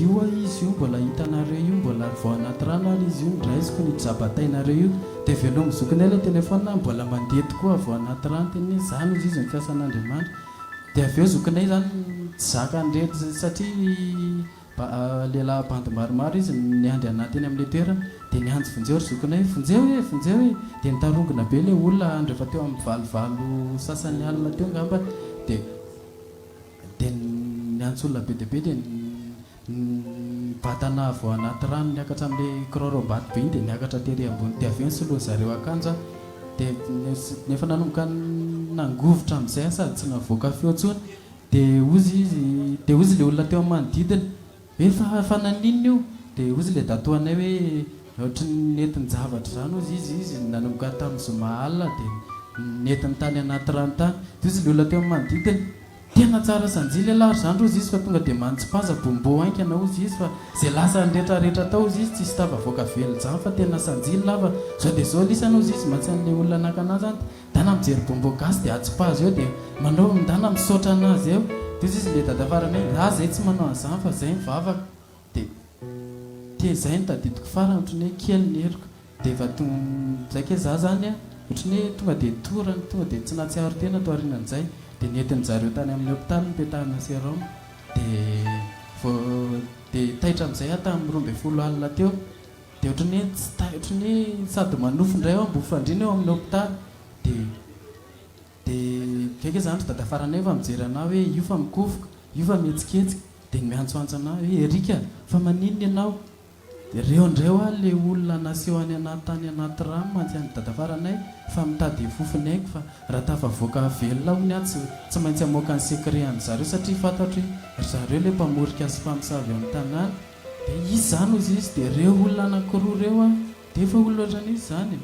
io izy io mbola hitanareo io mbola vao anaty rano ary izy io ndraisiko ny jabatainareo io dia velao mizokinay ilay telefona mbola mandeha tokoa vao anaty rano teny zany izy izy ny fiasan'Andriamanitra dia avy eo zokinay zany zaka andrety satria lehilahy bandy maromaro izy niandry anaty eny amin'ilay toerana dia nianjy vonjeo ry zokinay vonjeo e dia nitarongona be ilay olona andro efa teo amin'ny valivalo sasany alina teo ngamba dia niantsy olona be dia be dia batana vao anaty rano niakatra amin'ilay kirarombaty be iny dia niakatra tery ambony dia avy eo nysoloa zareo akanja dia nefa nanomboka nangovotra amin'izay sady tsy navoaka feo ntsony dia ozy ilay olona teo amin'ny manodidina hoe fa naninona io dia ozy ilay datoanay hoe ohatra netiny zavatra zany ozy izy nanomboka tamin'ny zoma alina dia netiny tany anaty rano tany dia ozy ilay olona teo amin'ny manodidina tena tsara sanjy lehilahy zandro ozy izy fa tonga dia mantsipaza bombo ainkana ozy izy fa zay lasa nyrehetrarehetra tao ozy izy tsisy tavavoaka velo zany fa tena sanjily lava zao dia zao lisana ozy izy matsy an'ilay olona nakanazy zany dana mijery bombo gasy dia atsipazy eo dia manao dana misaotra anazy eo dia ozy izy le dadafaranay zay tsy manao an'izany fa zay mivavaka dia zay ny tadidiko farany ohatrany hoe kely ny heriko dia efa zaike za zany a ohatrany hoe tonga dia torany tonga dia tsy natsiaro tena to arinan'izay dia nentin' zareo tany amin'ny hôpitaly nipetahana serom dia taitra amin'izay aho tamin'ny 12 alina teo dia ohatrany hoe sady manofo indray ao mbo fandrina eo amin'ny hôpitaly dia kaiky zany ry dadafaranay fa mijery anao hoe io fa mikofoka io fa mihetsiketsika dia miantsoantso anao hoe erika fa maninona ianao dia reo indray ho a le olona naseho any anaty tany anaty rano mantsy any dadafaranay fa mitady fofony aiko fa raha tafavoaka velona hony a tsy maintsy hamoaka ny secret an'zareo satria fantatro hoe zareo le mpamorika sy mpamosavy amin'ny tanàna dia izy zany ozy izy dia reo olona anankiroa reo a dia efa olona ohatran'izy zany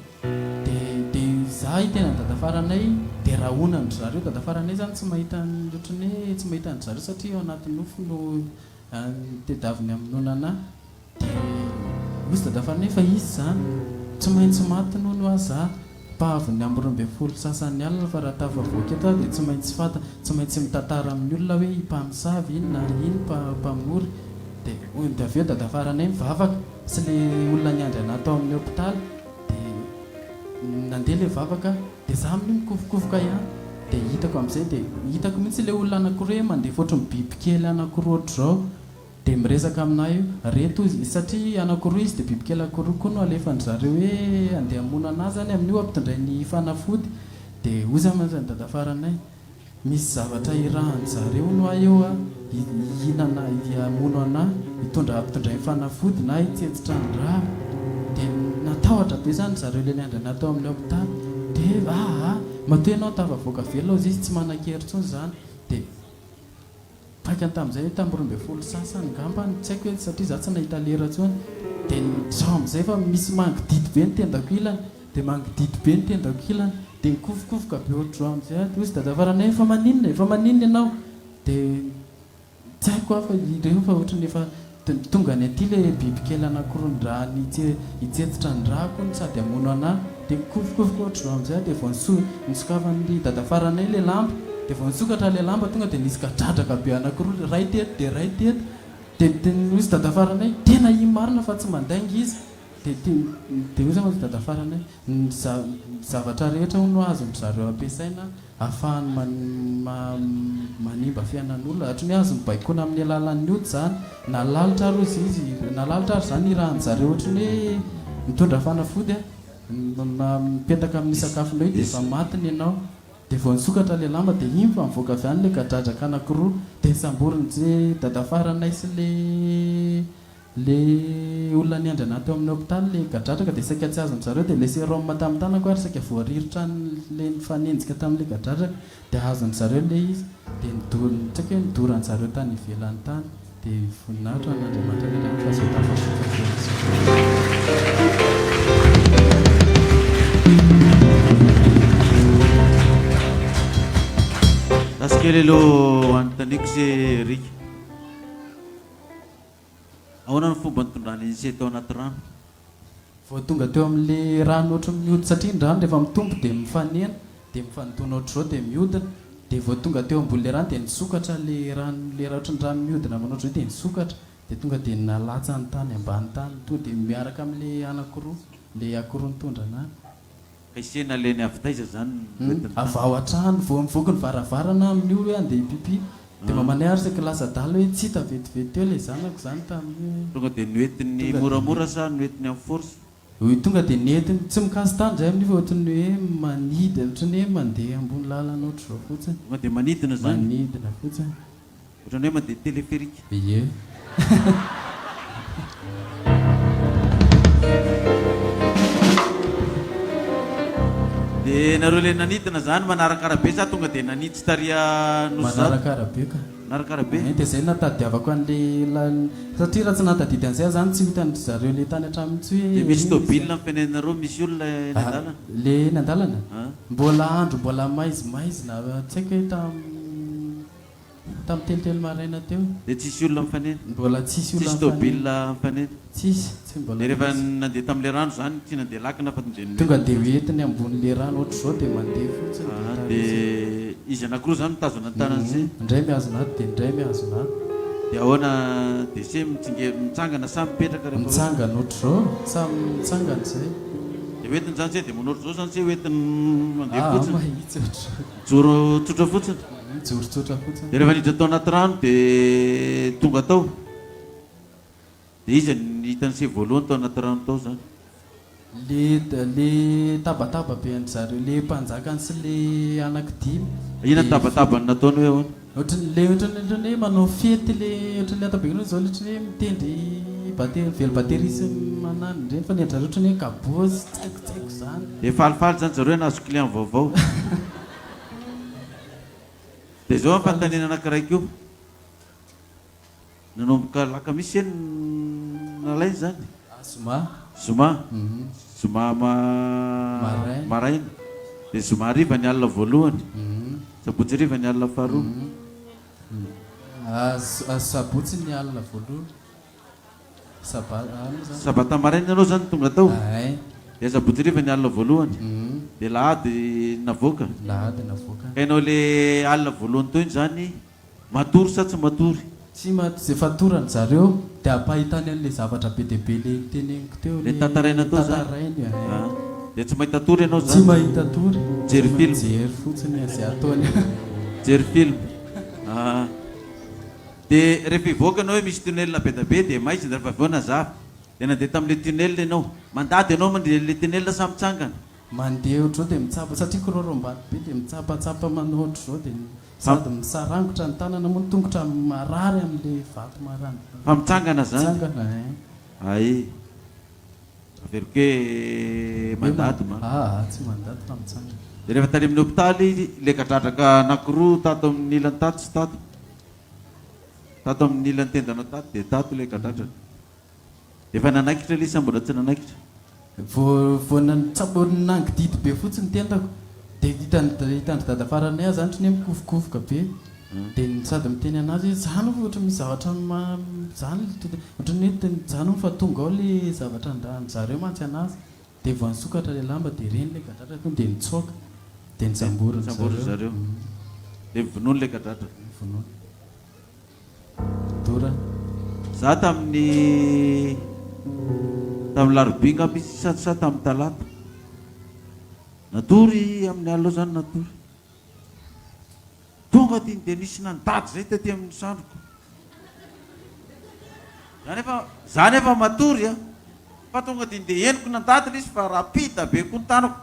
dia za itena ny dadafaranay dia raha onany zareo dadafaranay zany tsy mahita ohatrany hoe tsy mahita ny zareo satria ao anaty nofo no tedaviny amin'ny onana dia ozy dadafaranay fa izy zany tsy maintsy maty noho no aza pahaviny amin'ny 12 sasany alina fa raha tafavoaka eto dia tsy maintsy fata tsy maintsy mitantara amin'ny olona hoe mpamosavy iny na iny mpamory dia avy eo dadafaranay mivavaka sy le olona niandry anaty ao amin'ny hôpitaly dia nandeha le vavaka dia za amin'ny mikofokofoka ihany dia hitako amin'izay dia hitako mihitsy le olona anankiroa mandeha foatra ny bibikely anankiroa ohatr' zao dia miresaka aminay io reto izy satria anankiroa izy dia bibikely anankiroa koa no alefany zareo hoe andeha hamono anazy zany amin'io ampitondray ny fanafody dia ozy amazany dadafaranay misy zavatra irahany zareo no eo a ihinana hamono anahy hitondra ampitondray ny fanafody na hitsetsitra ny raha dia natahotra be zany zareo le niandry natao amin'ny hôpitaly dia matoa ianao tafavoaka velona ozy izy tsy manan-kery zany dia fakany tamin'izay tamin'ny 12 sasany ngambany tsy haiko hoe satria za tsy nahita lera ntsony dia zao amin'izay fa misy mangididy be ny tendako ilany dia mangididy be ny tendako ilany dia nikofokofoka be ohatr' zao amin'izay ozy dadafaranay efa maninona ianao dia tsy haiko aho fa ireo fa ohatrany efa tonga ny aty le bibikely anankiroa ny raha hitsetsitra ny rahako ny sady hamono anahy dia nikofokofoka ohatr' zao amin'izay dia vao nisokafan'ny dadafaranay le lamba dia vao nisokatra le lamba tonga dia nisy kadradraka be anankiroa ray teto dia ray teto dia ozy dadafaranay tena iny marina fa tsy mandainga izy dia ozy mozy dadafaranay zavatra rehetra ho no azony zareo ampiasaina ahafahany manimba fiainan'olona hatry ny azony baikona amin'ny alalan'ny ody zany nalalitra ary ozy izy nalalitra ary zany irahan'ny zareo ohatrany hoe mitondra fanafody mipetaka amin'ny sakafonao dia efa matiny ianao dia vao nisokatra le lamba dia iny fa mivoaka avy any le kadradraka anankiroa dia samboriny je dadafaranay sy le olona niandry anaty ao amin'ny hôpitaly le kadradraka dia saika tsy azony zareo dia le serom tamin'ny tanako ary saika voarirotra le nifanenjika tamin'ile kadradraka dia azony zareo le izy dia tsaka hoe nidorany zareo tany ivelany tany dia voninahitra n'Andriamanitra le fa zao tafavoaka Nasikia kely aloha anontaniako se rika ahoana ny fomba nitondrany izy tao anaty rano vao tonga teo amin'le rano ohatry miody satria ny rano rehefa mitombo dia mifanena dia mifanotona ohatr' izao dia miodina dia vao tonga teo ambony le rano dia nisokatra le rano le raha ohatry ny rano miodina manao ohatr' izao dia nisokatra dia tonga dia nalatsa ny tany ambany tany tonga dia miaraka amin'le anankiroa le ankiroa nitondra anazy ka isena leny avy taiza zany avy ao an-trano vao mivoaka ny varavarana amin'io hoe andeha hipipi dia mamanay ary saky lasa dala hoe tsy hita vetivety eo ilay zanako zany tamin'ny tonga dia noentiny moramora sa noentiny amin'ny force tonga dia nentiny tsy mikasy tany zay amin'io fa ohatrany hoe manidy ohatrany hoe mandeha ambony lalana ohatr' izao fotsiny tonga dia manidina zany manidina fotsiny ohatrany hoe mandeha téléphérique ie dia nareo le nanidina zany manarakarabe sa tonga dia nanitsy taria manarakarabe ka narakarabe dia zay natadiavako an'le satria raha tsy natadidy an'izay zany tsy hitany zareo le tany hatramin'ny tsy hoe dia misy tôbile amin'ny fianenareo misy olona eny an-dalana le eny an-dalana mbola andro mbola maizimaizy na tsy haiko hoe tamin'ny telitely maraina teo dia tsisy olona mifanena mbola tsisy olona tsisy tôbile mifanena tsisy tsy mbola dia rehefa nandeha tamin'le rano zany tsy nandeha lakina fa tonga dia hoentiny ambon'le rano ohatr' izao dia mandeha fotsiny dia izy anankiroa zany mitazona ny tanany zay indray miazona ato dia indray miazona ato dia ahoana dia se mitsangana samy mipetraka rehefa mitsangana ohatr' izao samy mitsangana zay dia hoentiny zany se dia manao ohatr' izao zany se hoentiny mandeha fotsiny mahitsy ohatr' joro tsotra fotsiny jorotsotra fotsiny dia rehefa niditra tao anaty rano dia tonga tao dia izy hitany se voalohany tao anaty rano tao zany le tabataba be an zareo le mpanjakany sy le anankidimy ina tabatabany nataony hoe ahoana ohatrany hoe manao fety le ohatrany atabekana zao ohatrany hoe mitendry velo batery sy manany reny fa ny an zareo ohatrany hoe kabozy tsaikotsaiko zany dia falifaly zany zareo nahazo client vaovao dia zao ampantanena anakiraiky io nanomboka laka misy eny nalainy zany zoma maraina dia zoma riva ny alina voalohany sabotsy riva ny alina faharoa sabotsy ny alina voalohany sabata maraina anao zany tonga tao dia sabotsy riva ny alina voalohany dia lahady navoaka ka ianao le alina voalohany tao iny zany matory sa tsy matory tsy zay fatorany zareo dia ampahitany an'le zavatra be dia be le teneniko teo le tantaraina tao zany dia tsy mahita tory ianao zany tsy mahita tory jery film jery fotsiny zay ataony jery film dia rehefa hivoaka anao hoe misy tunelina be da be dia maizina rehefa avy eo nazava dia nandeha tamin'le tunel ianao mandady ianao mandle tunel samy mitsangana mandeha ohatr' izao dia mitsapa satria kororombady be dia mitsapatsapa manao ohatr' izao dia sady misarangotra ny tanana moa tongotra marary amin'le vato marany fa mitsangana zany mitsangana ay averoke mandady ma tsy mandady fa mitsangana dia rehefa tany amin'ny hôpitaly le kadradraka anankiroa tato amin'ny ilany tato sy tato amin'ny ilany tendanao tato dia tato le kadradraka dia efa nanaikitra le sa mbola tsy nanaikitra vao nangididy be fotsiny tentako dia hitany dada faranay azy zany ohatry ny mikofokofoka be dia sady miteny anazy hoe zany ohatra misy zavatra zany ohatrany hoe zany fa tonga ao le zavatra ndrany zareo mantsy anazy dia vao nisokatra le lamba dia reny le kadradraka tonga dia nitsoaka dia nitsamboriny zareo dia mivonony le kadradraka mivonony dora za tamin'ny larobia ngapy sa tamin'ny talata natory amin'ny alina zany natory tonga ty dia nisy nandady zay taty amin'ny sandroko zany efa matory fa tonga ty ndeha eniko nandady le izy fa rapita be koa ny tanako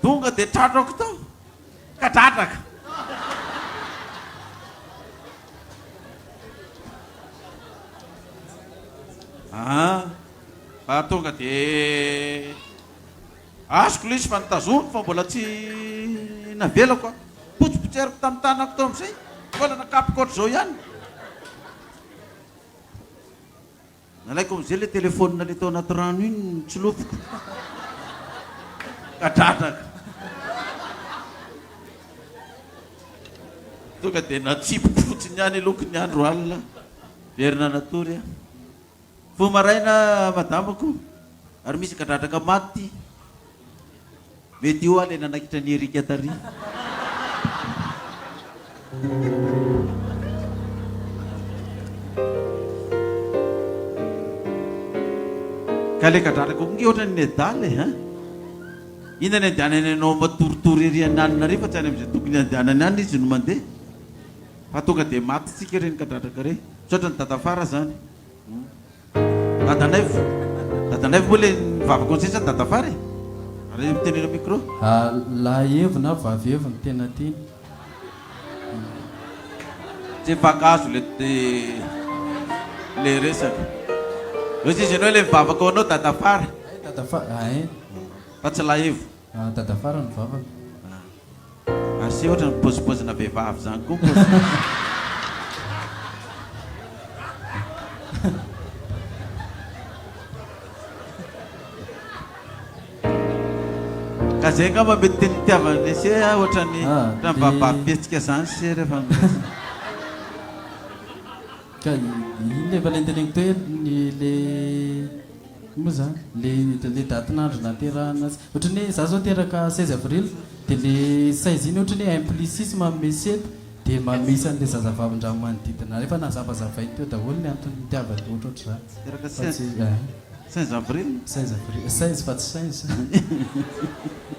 tonga dia tratrako tao kadradraka fa tonga dia azoko le izy fa nitazoniko fa mbola tsy navelako potsipotseriko tamin'ny tanako tao amin'izay mbola nakapoko ohatr'izao ihany nalaiko amin'izay le telefônina le tao anaty rano iny tsilofiko kadradraka tonga dia natsipoka fotsiny ihany lokony andro alina verina natory a fo maraina madamako ary misy kadradraka maty mety io ale nanakitra ny erika tary ka le kadradraka nge ohatrany ny adaly ina ny andehanany anao matoritory ery ananina re fa tsy any am'izay tokony andehanany any izy no mandeha fa tonga dia maty tsika reny kadradraka re sotra ny dadafara zany dadanaivo moa le nivavako ansesa ny dadafara e ary mitenena micro la hevina vavy heviny tena teny tsy vakazo le resaka ozy izy anao le mivavaka anao dadafara fa tsy lahevo dadafara ny vavaka ary se ohatra ny pozipozina vehivavy zany koa ka zay ngamba mety teny tiavany se ohatrany mivavavy fietsika zany se rehefa ka iny lefa le teneniko toe le moa zany le datin'andro naterahana azy ohatrany hoe za zao teraka 16 avril dia le 16 iny ohatrany hoe implicisme mesety dia mamisa an'le zazavavin-drano manodidina rehefa nazavazavay teo daholo ny antony tiavany ohatroatra zany 16 avril 16 fa tsy 16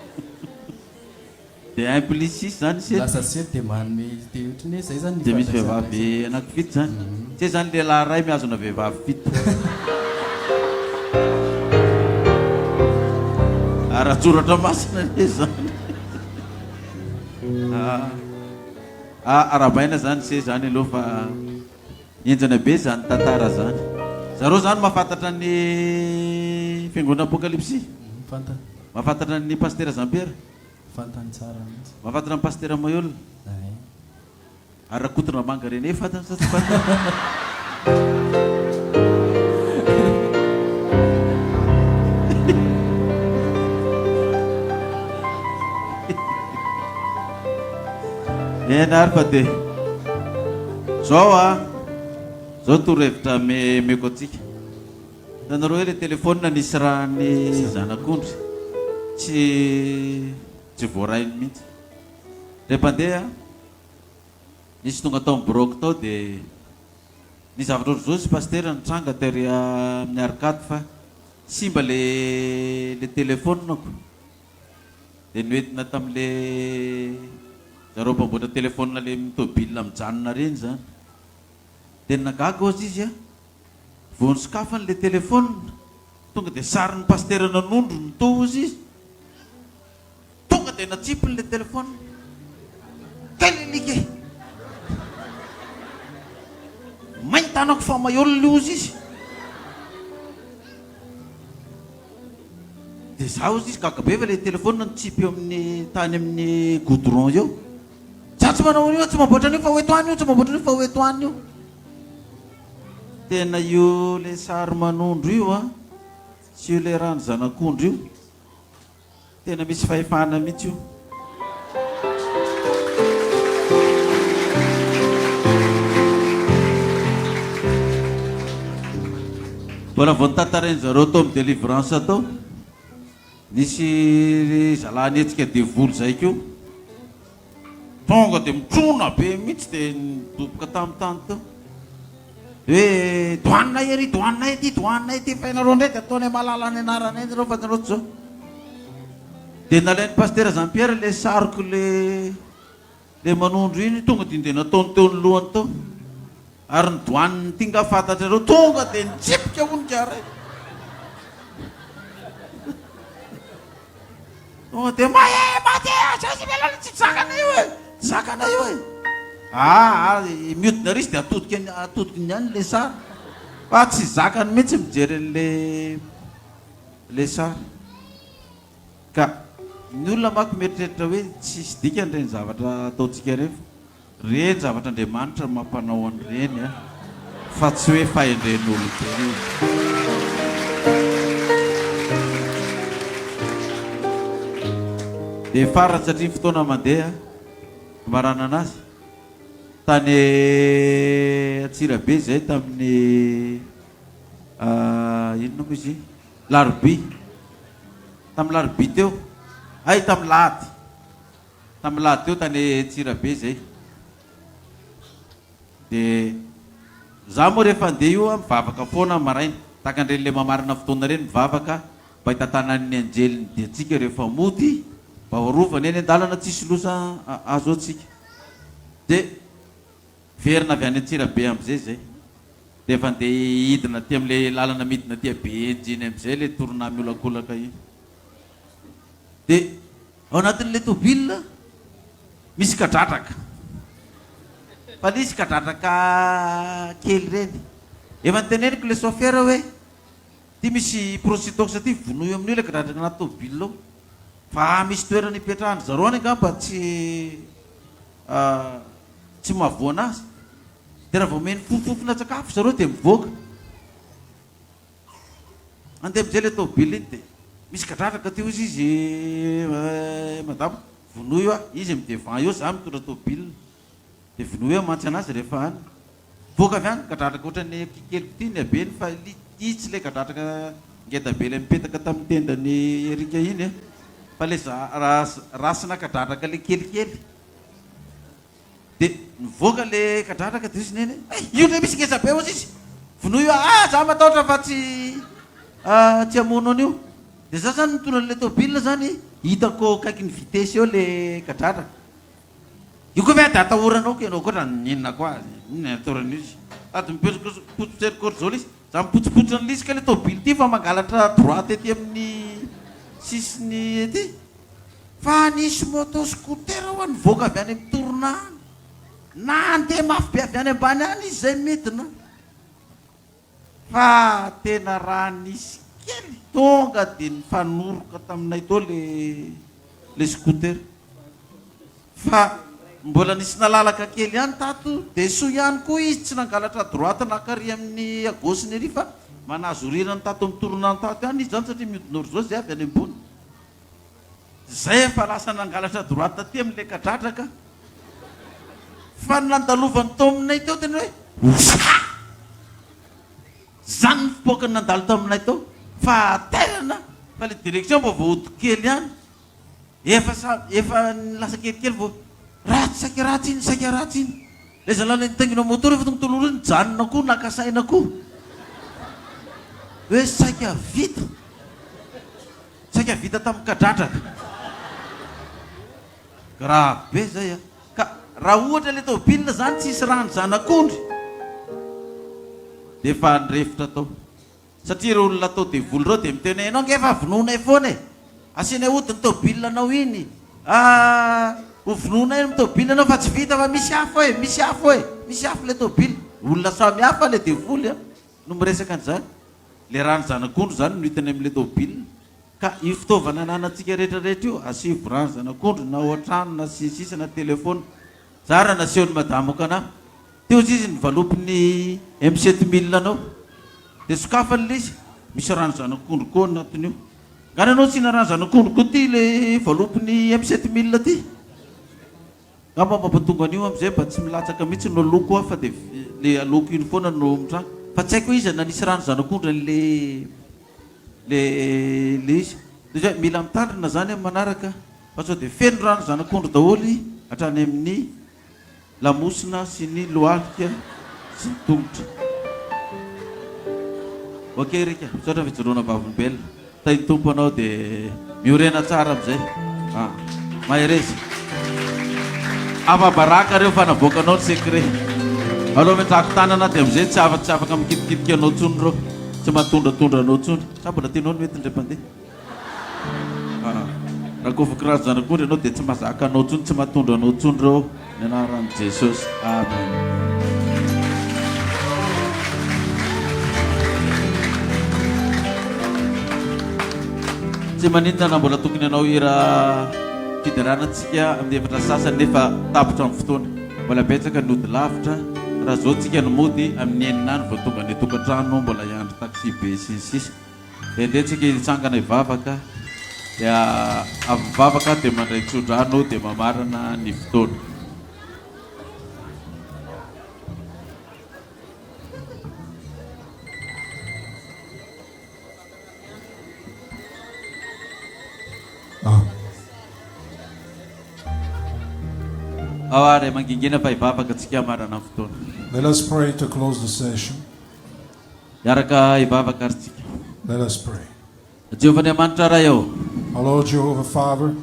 dia implicisme zany se lasa sety dia manome dia ohatrany hoe zay zany dia misy vehivavy anankifito zany se zany lehilahy ray mihazona vehivavy fito aratsoratra masina le zany arabaina zany se zany aloha fa enjana be zany tantara zany zareo zany mahafantatra ny fiangonana apokalypsy mahafantatra ny paster Jean-Pierre fantany tsara mihitsy mahafantatra ny paster Mayola ary rakotina manga reny e fantany sa tsy fantany ena ary fa dia zao torohevitra meko atsika tanareo hoe le telefônina nisy raha ny zanak'ondry tsy voarainy mihitsy rehepandeha nisy tonga tao amin'ny broko tao dia ny zavatra ohatry zao sy paster nitranga tery amin'ny arkady fa simba le telefôninako dia noentina tamin'le zareo mpamboatra telefônina le mitobila mijanona reny zany dia nagaga ozy izy vao nisokafany le telefônina tonga dia sarin'ny paster nanondro nito ozy izy tonga dia natsipiny le telefônina kelelike mahitanako fa mahiolona ozy izy dia za ozy izy gagabe fa le telefônina nitsipy eo amin'ny tany amin'ny goudron eo za tsy manao io tsy mamboatra an'io fa hoetoany io tsy mamboatra an'io fa hoetoany io tena io le sary manondro io sy io le rano zanak'ondro io tena misy fahefana mihitsy io mbola vao nitantarainy zareo tao amin'ny délivrance tao nisy zalahany etsika devoly zay keo tonga dia mitrona be mihitsy dia nidoboka tamin'ny tany tao hoe doanina ery doanina ety doanina ety fa inareo ndraiky ataony malala ny anarana ety reo fa nareo tsy zao dia nalain'ny paster Jean-Pierre le sariko le manondro iny tonga dia ndia nataony teo ny lohany tao ary ny doaniny tinga fantatra reo tonga dia nitsipika onikara dia mate sasy melany tsy zakana io e zakana io e miodina risy dia atodiky ny any le sary fa tsy zakany mihitsy mijery le sary ka ny olona mako mieritreritra hoe tsisy dikany reny zavatra ataontsika rehefa reny zavatra Andriamanitra mampanao an'ireny fa tsy hoe fahendren'olo teny dia farany satria fotoana mandeha marana anazy tany Atsirabe zay tamin'ny inona moa izy Larobia tamin'ny Larobia teo tamin'ny Lahady teo tany Atsirabe zay dia za moa rehefa andeha io mivavaka foana maraina takan'ireny le mamarina fotoana reny mivavaka mba hitantanan'ny anjeliny dia atsika rehefa mody mba hoarovana eny an-dalana tsisy losa azo atsika dia verina avy any Atsirabe am'izay zay dia efa andeha hidina ty amin'le lalana midina ty Benjiny am'izay le torona miolakolaka iny dia ao anatin'le tobile misy kadradraka fa nisy kadradraka kely reny efa niteneniko le chauffeur hoe ty misy prostitution ty vonoy amin'io le kadradraka anaty tobile ao fa misy toerana ipetrahany zareo any angamba tsy mahavoana azy dia raha vao meny fofofona sakafo zareo dia mivoaka andeha am'izay le tobile iny dia misy kadradraka ty ozy izy madamo vonoy io izy midevant eo za mitondra tobile dia vonoy eo mantsy anazy rehefa any voaka avy any kadradraka ohatrany kikeliko ty ny abeny fa itsy le kadradraka ngedabe le mipetaka tamin'ny tendany Erika iny fa le rasina kadradraka le kelikely dia nivoaka le kadradraka dia izy neny io le misy ngezabe ozy izy vonoy io za matahotra fa tsy hamono an'io dia za zany mitondra le tobile zany hitako kaiky ny vitesy eo le kadradraka io koa ve dia atahoranao ko ianao koatra ninona koa natoran'io izy tady mipotsipotsy cortisol izy za mipotsipotsy ny lisika le tobile ty fa mangalatra droite ety amin'ny sisiny ety fa nisy moto scooter ao nivoaka avy any amin'ny toronany na andeha mafy be avy any ambany any izy zay midina fa tena raha nisy kely tonga dia nifanoroka taminay tao le scooter fa mbola nisy nalalaka kely ihany tato dia so ihany koa izy tsy nangalatra droite nakary amin'ny agosiny ery fa manazo rirany tato amin'ny toronany tato ihany izy zany satria miodinoro zao zay avy any ambony zay fa lasa nangalatra droite ty amin'le kadradraka fa nandalovany tao aminay teo tena hoe zany nipoaka ny nandalo tao aminay tao fa terana fa le direction mba voaody kely ihany efa lasa kelikely vo ratsy saika ratsy iny le zalana nitangina motora efa tonga toloro iny janona koa nakasaina koa hoe saika vita tamin'ny kadradraka grave be zay ka raha ohatra le tobile zany tsisy rano zanak'ondry dia efa nirefitra tao satria reo olona tao devoly reo dia miteny anao ngefa vononay foana asiana odiny tobile anao iny ho vonona iny tobile anao fa tsy vita fa misy afo le tobile olona samy hafa le devoly no miresaka an'izany le rano zanak'ondro zany no hitany amin'le tobile ka io fitaovana ananatsika rehetrarehetra io asivo rano zanak'ondro na oatrano na sisisa na telefona zara nasehony madamoko ana teo izy nivalopiny M7000 anao dia sokafany le izy misy rano zanak'ondro koa anatin'io ngany anao tsina rano zanak'ondro koa ty le valopiny M7000 ty ngamba mampatonga an'io am'izay mba tsy milatsaka mihitsy no loko a fa dia le aloko iny foana no mitranga fa tsy haiko izy na nisy rano zanak'ondro le izy dia mila mitandrina zany amin'ny manaraka fa sao dia feno rano zanak'ondro daholy hatrany amin'ny lamosina sy ny lohalika sy ny tongotra ok rika misaotra fijoroana vavolombelona tay tompo anao dia miorena tsara am'izay maherezy afabaraka reo fa navoakanao ny secret aloha mitrako tanana dia am'izay tsy afaka mikitikitiky anao tsony reo tsy mahatondratondra anao tsony sa mbola tianao no mety ndray mpandeha raha koa fokirazo zanak'ondry ianao dia tsy mahazaka anao tsony tsy mahatondra anao tsony reo ny anaran'i Jesosy amen tsy maninona na mbola tokony anao ira fidiranantsika amin'ny efatra sasany nefa tapotra amin'ny fotoana mbola betsaka ny ody lavitra raha zao tsika no mody amin'ny eninany vao tonga ny tokantrano mbola hiandro taxi be sisisisa dia ndehantsika hitsangana hivavaka dia avy mivavaka dia mandray tsodrano dia mamarana ny fotoana Aware mangingina pa ivavaka tsika marana fotoana. Let us pray to close the session. Yaraka ivavaka ary tsika. Let us pray. Jehovah Niamanitra ray eo. Our Lord Jehovah Father,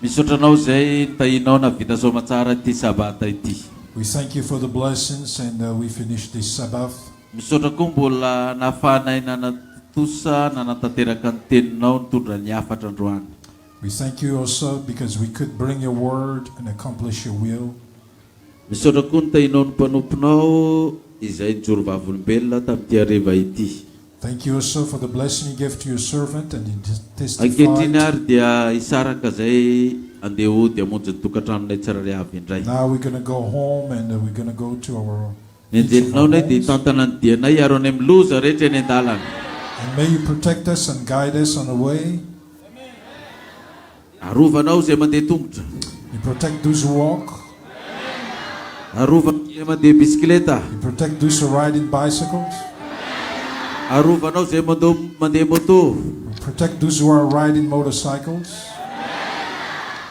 Misotranao zay tainao na vita soa matsara ity sabata ity. we thank you for the blessings and we finish this Sabbath. Misotra koa mbola nahafahanay nanatosa nanatanteraka ny teninao nitondra ny afatra androany. We thank you also because we could bring your word and accomplish your will. Misotra koa ny tainao ny mpanomponao izay nijoro vavolombelona tamin'ity hariva ity. Thank you also for the blessing you gave to your servant and he ankehitriny testified. ary dia isaraka zay andeha dia monjy ny tokantranonay tsirairay avy indray. Now we're going to go home and we're going to go to our Ny anjelinao nay dia hitantana ny dianay aro any amin'ny loza rehetra eny an-dalana. and may you protect us and guide us on the way. Arovanao zay mandeha tongotra. You protect those who walk. Arovanao zay mandeha bisikileta. You protect those who ride in bicycles. Arovanao zay mandeha moto. You protect those who are riding motorcycles.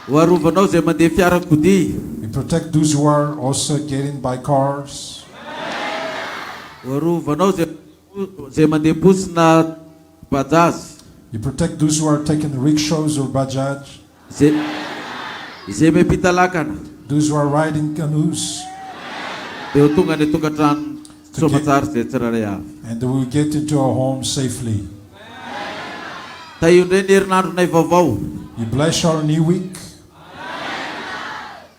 Ho arovanao zay mandeha fiarakodia. You protect those who are also getting by cars. Ho arovanao zay mandeha posina bajazy. You protect those who are taking rickshaws or bajaj. Izay miampita lakana. Those who are riding canoes. Dia ho tonga ny tokantrano soa matsara zay tsirairay avy. And they will get into our home safely. Taio indray ny herinandronay vaovao. You bless our new week.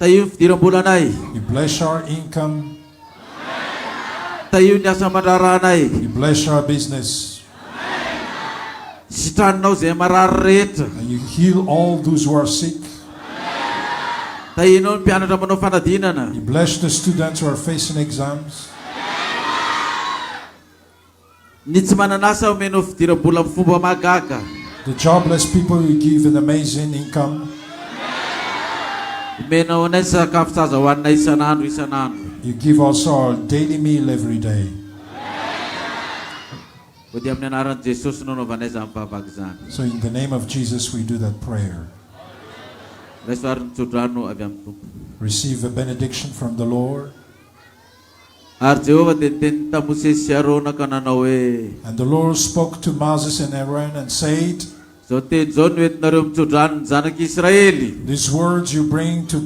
Taio ny fidiram-bolanay. You bless our income. Taio ny asa mandraranay. You bless our business. Sitranonao zay marary rehetra. And you heal all those who are sick. Tainao ny mpianatra manao fanadinana. You bless the students who are facing exams. Ny tsy mananasa omenao fidiram-bola amin'ny fomba mahagaga. The jobless people, you give an amazing income. Omenao anay sakafo tsaza hoaninay isan'andro. You give also our daily meal every day. Ho dia amin'ny anaran'i Jesosy no nanaovanay izany vavaka izany. So in the name of Jesus we do that prayer. Raisoary nitsodrano avy amin'ny Tompo. Receive a benediction from the Lord. Ary Jehovah dia niteny ta Mosesy sy Arona ka nanao hoe. And the Lord spoke to Moses and Aaron and said, Zao teny zao no entinareo mitsodrano ny zanak'Israely. these words you bring to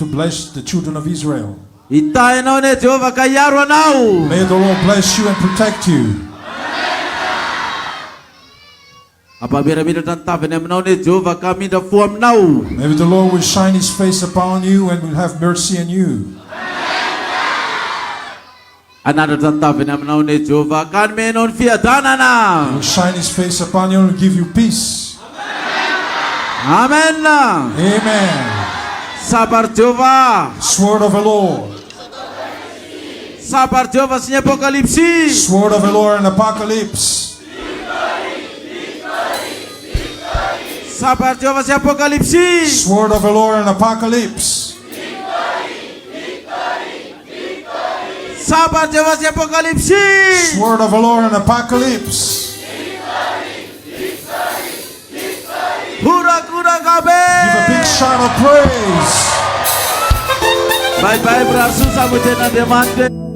bless the children of Israel. Itahinao ne Jehovah ka hiaro anao. May the Lord bless you and protect you. Ampamirapiratra ny tavany aminao ne Jehovah ka mindra fo aminao. Maybe the Lord will shine his face upon you and will have mercy on you. Anandratra ny tavany aminao ne Jehovah ka nomenao ny fiadanana. He will shine his face upon you and will give you peace. Amen. Amen. Sabar Jehovah. Sword of the Lord. Sabar Jehovah sy ny Apokalipsy. Sword of the Lord in Apocalypse. Sabar Jehovah sy Apokalipsy. Sword of the Lord in Apocalypse. Sabar Jehovah sy Apokalipsy. Sword of the Lord in Apocalypse. Hura kabe. Give a big shout of praise. Bye bye, braços, a muita na demanda.